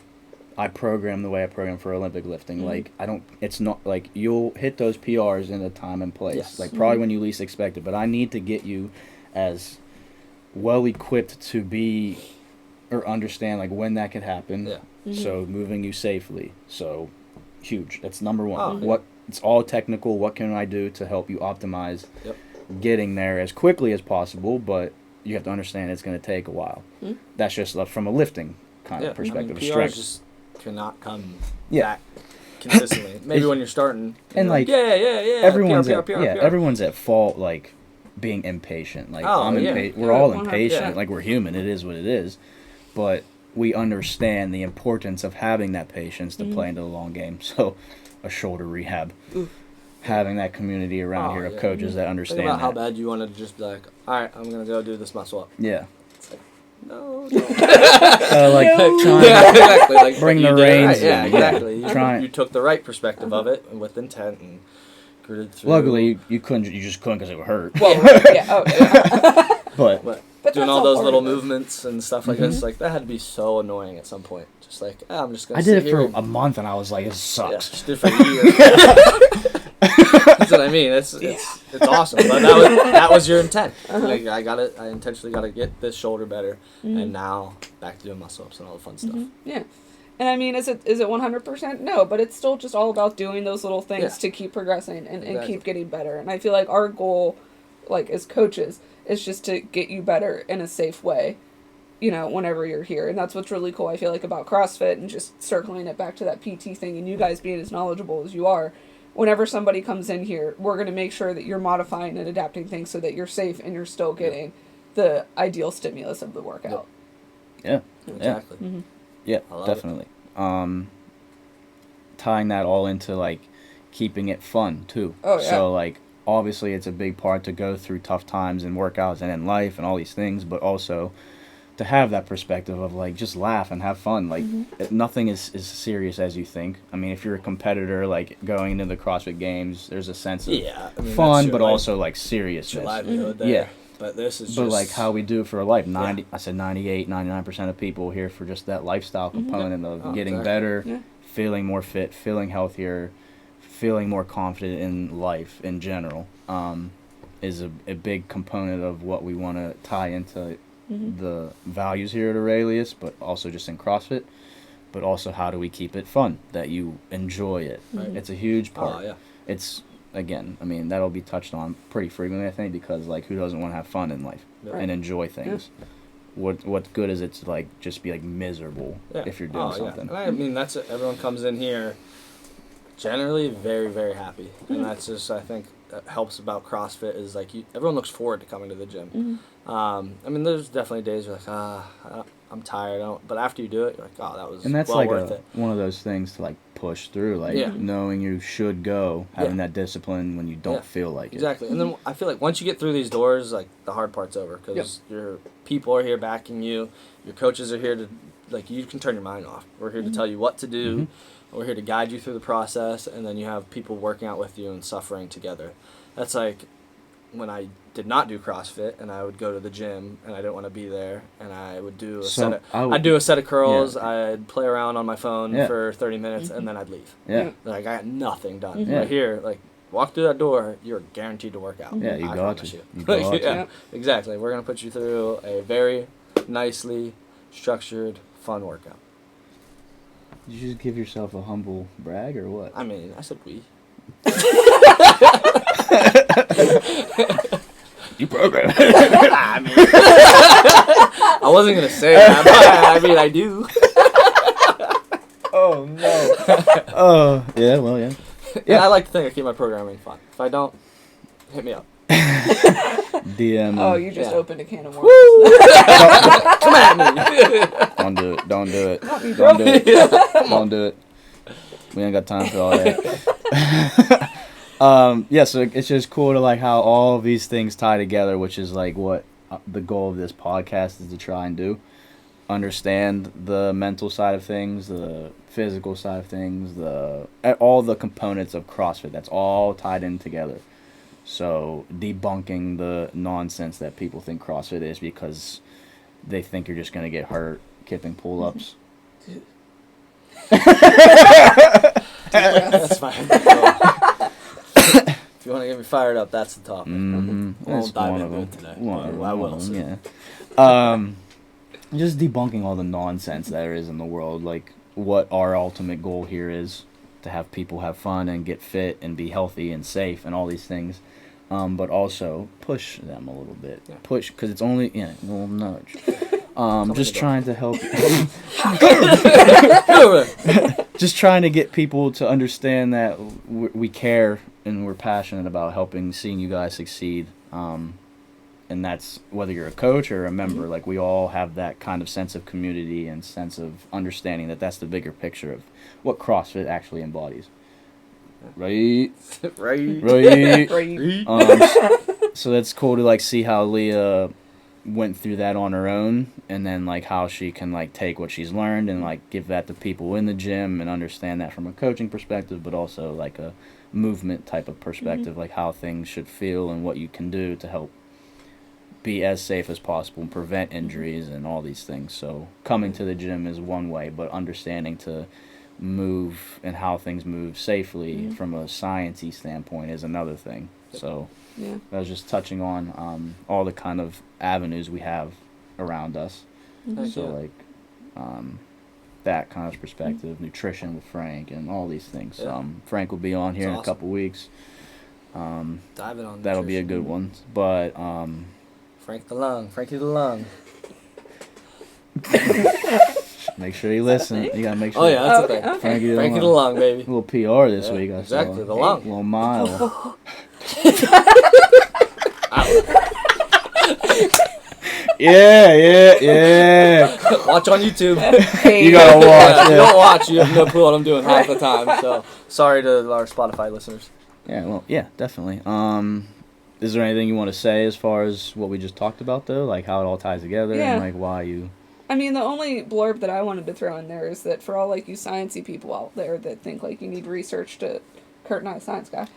I program the way I program for Olympic lifting. Like it's not like you'll hit those PRs in a time and place. Yes. Like probably when you least expect it, but I need to get you as well equipped to be or understand like when that could happen. Yeah. So moving you safely. So huge. That's number one. Oh, yeah. What it's all technical. What can I do to help you optimize getting there as quickly as possible, but you have to understand it's going to take a while. That's just from a lifting kind of perspective. PRs strength just cannot come back consistently. Maybe when you're starting. And like everyone's everyone's at fault like being impatient. Like we're all impatient. Like we're human. It is what it is. But we understand the importance of having that patience to play into the long game. So a shoulder rehab. Having that community around here of coaches that understand Think about that. how bad you wanted to just be like, all right, I'm going to go do this muscle up. Yeah. It's like, no. Exactly. Like, bring the reins. Right. Yeah, exactly. You you took the right perspective of it and with intent and gritted through. Luckily, you just couldn't because it would hurt. Well, But doing all those little movements and stuff like this, like that had to be so annoying at some point. Just like, I'm just going to I did it for a month and I was like, it sucks. Yeah, just did it for a year. That's what I mean, it's awesome. But that was your intent. Like, I intentionally got to get this shoulder better, and now back to doing muscle ups and all the fun stuff. Yeah. And I mean, is it 100%? No, but it's still just all about doing those little things to keep progressing and keep getting better. And I feel like our goal, like as coaches, is just to get you better in a safe way, whenever you're here. And that's what's really cool, I feel like, about CrossFit, and just circling it back to that PT thing, and you guys being as knowledgeable as you are. Whenever somebody comes in here, we're going to make sure that you're modifying and adapting things so that you're safe and you're still getting the ideal stimulus of the workout. Yeah. Exactly. Yeah. Yeah, definitely. Tying that all into, like, keeping it fun, too. Oh, yeah. So, like, obviously it's a big part to go through tough times and workouts and in life and all these things, but also to have that perspective of, like, just laugh and have fun. Like, nothing is as serious as you think. I mean, if you're a competitor, like, going into the CrossFit Games, there's a sense of fun, but also, like, seriousness. Your livelihood there. Yeah. But this is like, how we do it for life. I said 98, 99% of people here for just that lifestyle component of getting better, feeling more fit, feeling healthier, feeling more confident in life in general, is a big component of what we want to tie into the values here at Aurelius, but also just in CrossFit. But also, how do we keep it fun, that you enjoy it? It's a huge part. It's... Again, I mean, that'll be touched on pretty frequently, I think, because, like, who doesn't want to have fun in life and enjoy things? What good is it to, like, just be, like, miserable if you're doing something? Yeah. I mean, that's it. Everyone comes in here generally very, very happy. And that's just, I think, helps about CrossFit is, like, everyone looks forward to coming to the gym. I mean, there's definitely days you're like, I'm tired. But after you do it, you're like, oh, that was and that's well like worth it. One of those things to, like, push through, like, knowing you should go, having that discipline when you don't feel like it. Exactly. And then I feel like once you get through these doors, like, the hard part's over, because your people are here backing you, your coaches are here to, like, you can turn your mind off. We're here to tell you what to do. We're here to guide you through the process, and then you have people working out with you and suffering together. That's like when I did not do CrossFit, and I would go to the gym, and I didn't want to be there, and I would do I'd do a set of curls, I'd play around on my phone for 30 minutes, and then I'd leave. Like, I got nothing done. Right here, like, walk through that door, you're guaranteed to work out. Yeah, you got to. You got to. Exactly. We're going to put you through a very nicely structured, fun workout. Did you just give yourself a humble brag, or what? I mean, I said we. You program. I mean, I wasn't gonna say that, but I mean, I do. Oh no. Yeah. Well, yeah. And I like to think I keep my programming fun. If I don't, hit me up. DM. Oh, you just opened a can of worms. Come at me. Don't do it. Don't do it. Not me, Don't do it. Don't do it. We ain't got time for all that. So it's just cool to, like, how all of these things tie together, which is, like, what the goal of this podcast is to try and do. Understand the mental side of things, the physical side of things, all the components of CrossFit. That's all tied in together. So debunking the nonsense that people think CrossFit is, because they think you're just going to get hurt kipping pull-ups. That's fine. If you want to get me fired up, that's the topic. That's dive one into of it them. today. I will. Yeah. Just debunking all the nonsense there is in the world. Like, what our ultimate goal here is to have people have fun and get fit and be healthy and safe and all these things. But also push them a little bit. Yeah. Push, because it's only, a little nudge. Just trying to help. Just trying to get people to understand that we care and we're passionate about seeing you guys succeed. And that's whether you're a coach or a member. Like, we all have that kind of sense of community and sense of understanding that that's the bigger picture of what CrossFit actually embodies. Right. So that's cool to, like, see how Leah went through that on her own, and then, like, how she can, like, take what she's learned and, like, give that to people in the gym and understand that from a coaching perspective, but also, like, a movement type of perspective, like how things should feel and what you can do to help be as safe as possible and prevent injuries and all these things. So coming to the gym is one way, but understanding to move and how things move safely from a sciencey standpoint is another thing. So I was just touching on all the kind of avenues we have around us. So like that kind of perspective, nutrition with Frank and all these things. Frank will be on here in a couple weeks. Diving on that'll be a good one. But Frankie the Lung. make sure you listen. You gotta make sure. Oh yeah, that's the thing. Okay. Frankie the Lung, baby. A little PR this week. I exactly, saw. the lung. A little mile. Yeah. Watch on YouTube. You gotta watch. If you don't watch, you have no clue what I'm doing half the time. So sorry to our Spotify listeners. Yeah, well, yeah, definitely. Is there anything you want to say as far as what we just talked about, though? Like how it all ties together and like why you... I mean, the only blurb that I wanted to throw in there is that for all, like, you sciencey people out there that think, like, you need research to... Curt and I, science guy.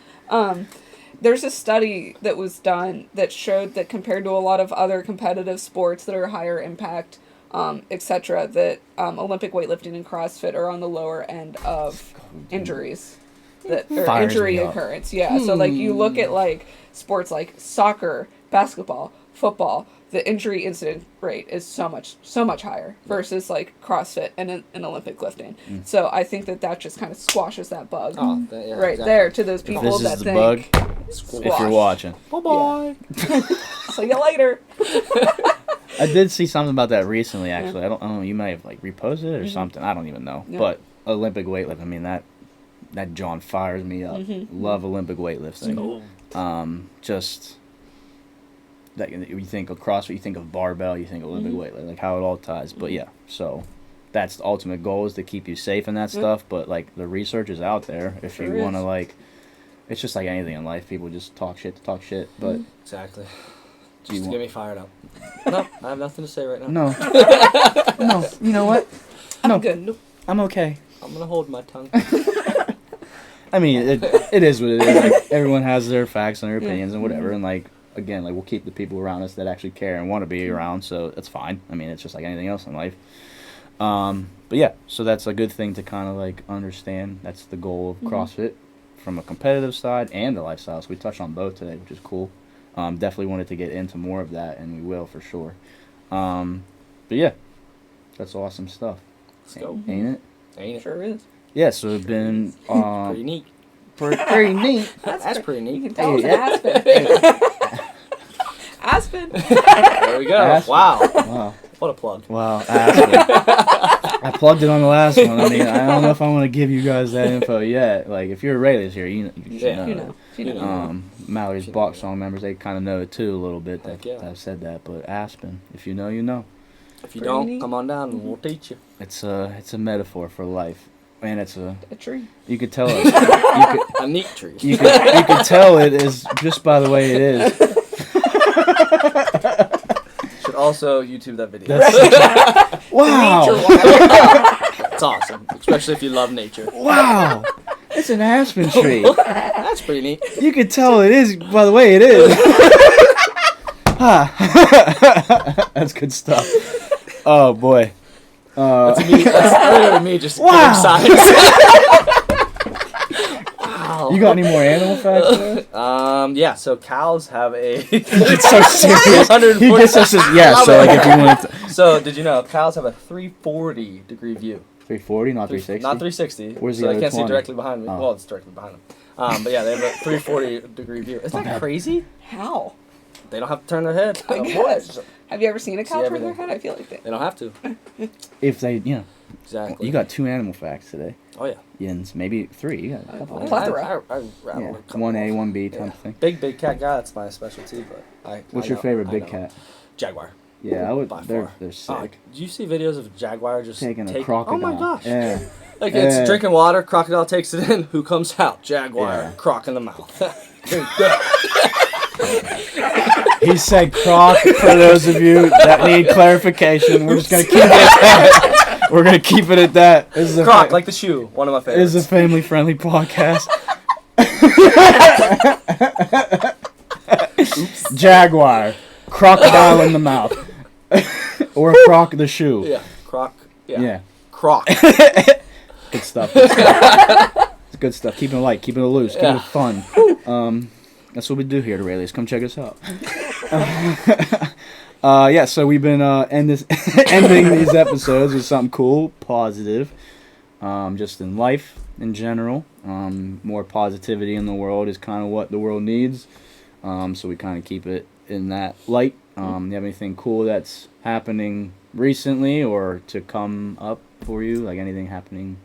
There's a study that was done that showed that compared to a lot of other competitive sports that are higher impact, etc., that Olympic weightlifting and CrossFit are on the lower end of injuries. Or injury occurrence, So, like, you look at, like, sports like soccer, basketball, football, the injury incident rate is so much higher versus, like, CrossFit and Olympic lifting. So I think that just kind of squashes that bug there to those people this that is the think... bug, if you're watching. Bye-bye. See you later. I did see something about that recently, actually. I don't know, you may have, like, reposted it or something. I don't even know. But Olympic weightlifting, I mean, that John fires me up. Love Olympic weightlifting. Just that you think of CrossFit, you think of barbell, you think of Olympic weightlifting, like how it all ties. But yeah, so that's the ultimate goal, is to keep you safe in that stuff. But like the research is out there if you want to, like, it's just like anything in life. People just talk shit to talk shit. But exactly. Just to get me fired up. No, I have nothing to say right now. No, you know what? I'm good. I'm okay. I'm gonna hold my tongue. I mean, it is what it is. Like, everyone has their facts and their opinions and whatever. And, like, again, like, we'll keep the people around us that actually care and want to be around. So that's fine. I mean, it's just like anything else in life. But, yeah, so that's a good thing to kind of, like, understand. That's the goal of CrossFit from a competitive side and the lifestyle. So we touched on both today, which is cool. Definitely wanted to get into more of that, and we will for sure. But, yeah, that's awesome stuff. Let's go. Ain't it? Ain't it? Sure is. Yeah, so it's been pretty neat. Pretty neat. That's pretty neat. You can tell it's an Aspen. Aspen. There we go. Aspen. Wow. What a plug. Wow, Aspen. I plugged it on the last one. I mean, I don't know if I want to give you guys that info yet. Like, if you're Aurelius here, you should know. Mallory's Block Song members, they kind of know it too a little bit that I've said that. But Aspen, if you know, you know. If you don't, come on down and we'll teach you. It's a metaphor for life. And it's a tree. You could tell it. A neat tree. You could tell it is just by the way it is. Should also YouTube that video. Wow. It's awesome, especially if you love nature. Wow. It's an aspen tree. That's pretty neat. You could tell it is by the way it is. That's good stuff. Oh boy. That's literally me just giving science. Wow. You got any more animal facts there? Yeah, so cows have a... It's so serious. So like if you wanted to... So, did you know cows have a 340 degree view? 340, not 360? Not 360. Where's the so other they can't 20? see directly behind me. Oh. Well, it's directly behind them. But yeah, they have a 340 degree view. Isn't that crazy? How? They don't have to turn their head. I guess. Have you ever seen a cow turn their head? I feel like they don't have to. If they, Exactly. You got 2 animal facts today. Oh, yeah. Yins, maybe 3. You got a couple. Plethora. I 1A, 1B type of thing. Big cat guy, that's my specialty. But What's your favorite big cat? Jaguar. Yeah, I would. By They're far. sick. Do you see videos of Jaguar just taking a crocodile? Oh my gosh! Yeah. Like it's drinking water, crocodile takes it in. Who comes out? Jaguar, croc in the mouth. He said croc. For those of you that need clarification, we're just gonna keep it at that. We're gonna keep it at that. This is croc, like the shoe. One of my favorites. This is a family-friendly podcast. Jaguar, crocodile in the mouth. Or a croc the shoe. Yeah, croc. Yeah. Croc. Good stuff. It's good stuff. Keeping it light, keeping it loose, keeping Yeah. it fun. That's what we do here at Aurelius. Come check us out. Yeah, so we've been ending these episodes with something cool, positive, just in life in general. More positivity in the world is kind of what the world needs. So we kind of keep it in that light. You have anything cool that's happening recently or to come up for you? Like anything happening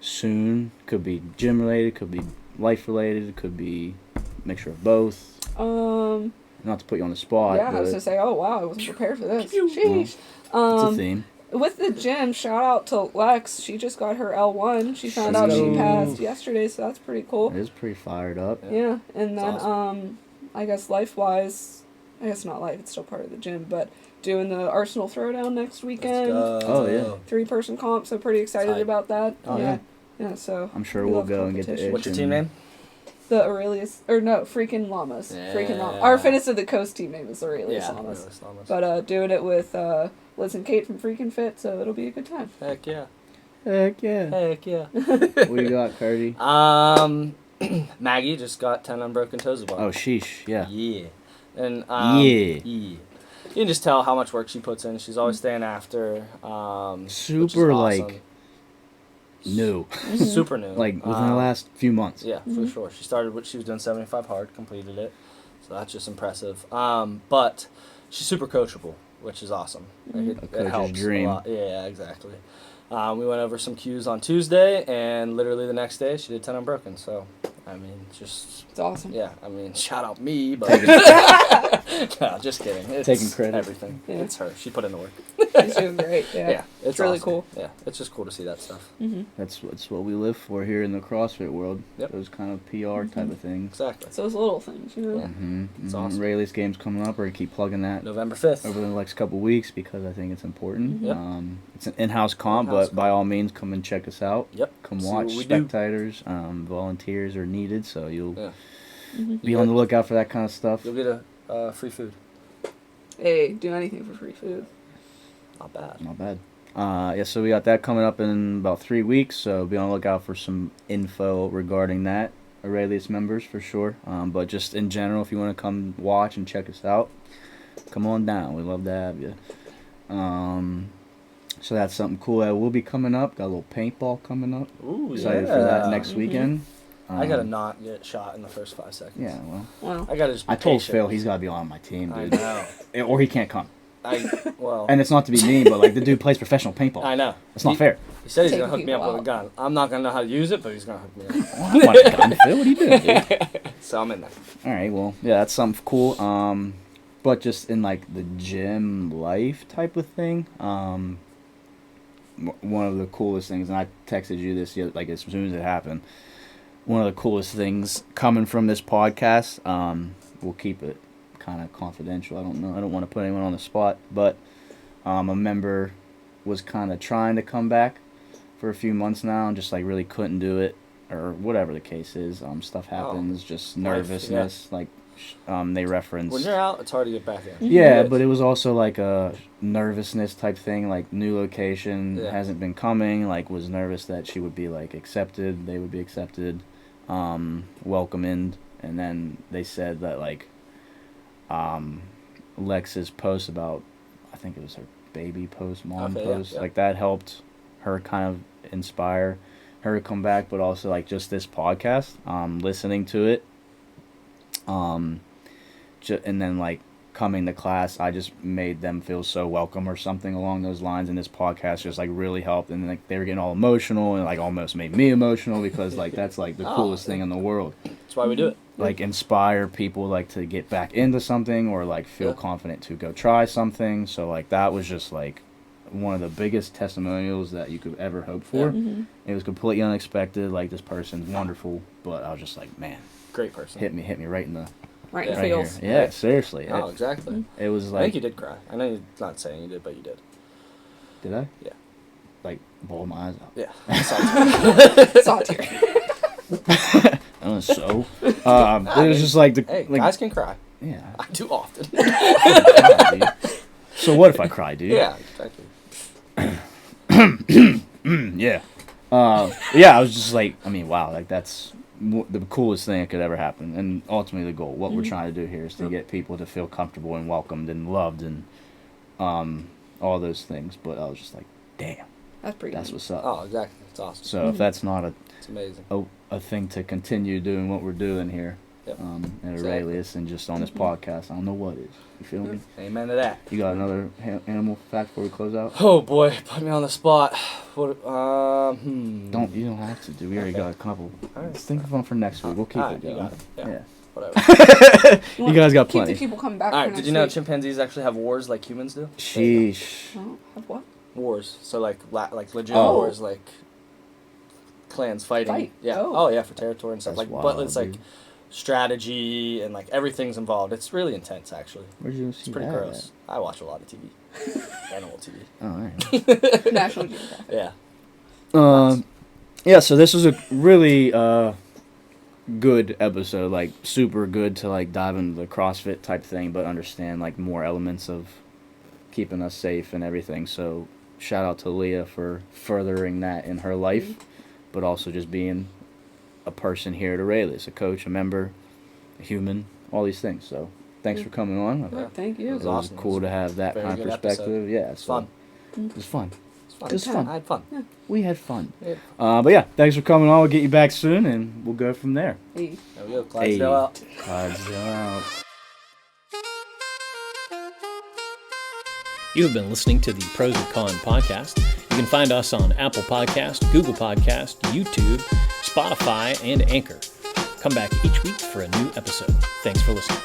soon? Could be gym related, could be life related, could be a mixture of both. Not to put you on the spot. Yeah, but I was gonna say, oh wow, I wasn't prepared for this. Sheesh. it's a theme. With the gym, shout out to Lex. She just got her L1. She found out she Let's go. passed yesterday, so that's pretty cool. It is pretty fired up. Yeah, and then That's awesome. I guess life-wise, I guess not life. It's still part of the gym, but doing the Arsenal Throwdown next weekend. Oh, yeah. 3-person comp, so pretty excited Tight. about that. Oh, yeah. Yeah, so I'm sure we we'll love go and get the competition. itch. What's your team name? The Aurelius, or no, Freaking Llamas. Freaking Llamas. Yeah. Our Fitness of the Coast team name is Aurelius Llamas. Aurelius Llamas. But doing it with Liz and Kate from Freaking Fit, so it'll be a good time. Heck yeah. Heck yeah. Heck yeah. What you got, Curdy? Maggie just got 10 unbroken toes as well. Oh, sheesh. Yeah. Yeah. And Yeah. You can just tell how much work she puts in. She's always staying after. Which is Super, awesome. like, new. Super new. Like, within the last few months. Yeah, for sure. She started what she was doing 75 hard, completed it. So that's just impressive. But she's super coachable, which is awesome. Like, A it coach's helps dream. a lot. Yeah, exactly. We went over some cues on Tuesday, and literally the next day she did 10 unbroken. So, I mean, just It's awesome. yeah. I mean, shout out me, but no, just kidding. It's Taking credit. Everything. Yeah. It's her. She put in the work. She's doing great. Yeah. Yeah, it's really awesome. cool. Yeah, it's just cool to see that stuff. That's what we live for here in the CrossFit world. Yep. Those kind of PR type of things. Exactly. It's those little things, you know? Yeah. It's Mhm. awesome. Rayleigh's game's coming up. We're going to keep plugging that November 5th. over the next couple weeks because I think it's important. Yep. It's an in-house comp, In-house but by all means, come and check us out. Yep. Come See watch. what we do. Spectators, volunteers are needed, so you'll Yeah. be on the lookout for that kind of stuff. You'll get a free food. Hey, do anything for free food. Not bad. Not bad. Yeah, so we got that coming up in about 3 weeks, so be on the lookout for some info regarding that. Aurelius members for sure. But just in general, if you want to come watch and check us out, come on down. We'd love to have you. So that's something cool that will be coming up. Got a little paintball coming up. Ooh, Excited for that next weekend. I gotta not get shot in the first 5 seconds. Yeah, well, Well, I gotta just. Be I told patient. Phil he's got to be on my team, I dude. know. Or he can't come. Well. And it's not to be mean, but like the dude plays professional paintball. I know. It's not fair. He said he's Taking gonna hook me up people with a gun. I'm not gonna know how to use it, but he's gonna hook me up. Well, I want a gun, Phil. What are you doing, dude? So I'm in there. All right, well, yeah, that's something cool. But just in like the gym life type of thing, one of the coolest things, and I texted you this like as soon as it happened. One of the coolest things coming from this podcast, we'll keep it kind of confidential. I don't know. I don't want to put anyone on the spot, but a member was kind of trying to come back for a few months now and just like really couldn't do it or whatever the case is. Stuff happens, just nervousness. Like they reference. When you're out, it's hard to get back in. Yeah, It is. but it was also like a nervousness type thing, like new location Yeah. hasn't been coming, like was nervous that she would be like accepted, they would be accepted, welcomed, and then they said that like Lex's post about, I think it was her baby post, mom Okay, yeah, post, yeah. like that helped her kind of inspire her to come back, but also like just this podcast, listening to it, and then like coming to class, I just made them feel so welcome or something along those lines, and this podcast just like really helped, and like they were getting all emotional and like almost made me emotional because like that's like the coolest thing in the world. That's why we do it. Like inspire people like to get back into something or like feel confident to go try something. So like that was just like one of the biggest testimonials that you could ever hope for. It was completely unexpected. Like this person's wonderful, but I was just like, man, Great person. hit me right in the right in Yeah. the right feels. here. Yeah, seriously. Oh, exactly. It was I like, think you did cry. I know you're not saying you did, but you did. did I? Yeah. Like ball my eyes out. Yeah. Sorry. Saw a tear. I was so. It was just like the Hey, like guys can cry. yeah. I do often. God, dude. So what if I cry, dude? Yeah, exactly. Yeah. Yeah, I was just like, I mean, wow, like that's the coolest thing that could ever happen, and ultimately the goal. What we're trying to do here is to get people to feel comfortable and welcomed and loved and all those things. But I was just like, damn, That's pretty. that's what's up. Oh, exactly. It's awesome. So if that's not It's amazing. a thing to continue doing what we're doing here, Yep. at Exactly. Aurelius and just on this podcast, I don't know what is. You feel me? Amen to that. You got another animal fact before we close out? Oh boy, put me on the spot. What? You don't have to do. We already got a couple. Alright. Let's think of one for next week. We'll keep Alright, it you going. got it. Yeah. Yeah. Whatever. You guys got Keep plenty. the people coming back. All for right. Did next you know week. chimpanzees actually have wars like humans do? Sheesh. Oh, have what? Wars. So like legitimate Oh. wars, like clans fighting. Fight. Yeah. Oh. Oh yeah, for territory and stuff. That's But wild, it's like dude. strategy and like everything's involved. It's really intense actually. Where'd you It's see pretty that gross. I watch a lot of TV. Animal TV. at? Oh, all right. National Geographic. Yeah. Yeah, so this was a really good episode, like super good to like dive into the CrossFit type thing, but understand like more elements of keeping us safe and everything. So shout out to Leah for furthering that in her life, but also just being a person here at Aurelius, a coach, a member, a human, all these things. So thanks for coming on. Yeah. Thank It you. was awesome. cool to have that Very kind of good perspective. episode. Yeah, It's so fun. It was fun. It's fun. It was fun. I had fun. We had fun. Yeah. But yeah, thanks for coming on. We'll get you back soon, and we'll go from there. Hey. There we go. Clydesdale out. Clydesdale out. You have been listening to the Pros and Con podcast. You can find us on Apple Podcast, Google Podcast, YouTube, Spotify, and Anchor. Come back each week for a new episode. Thanks for listening.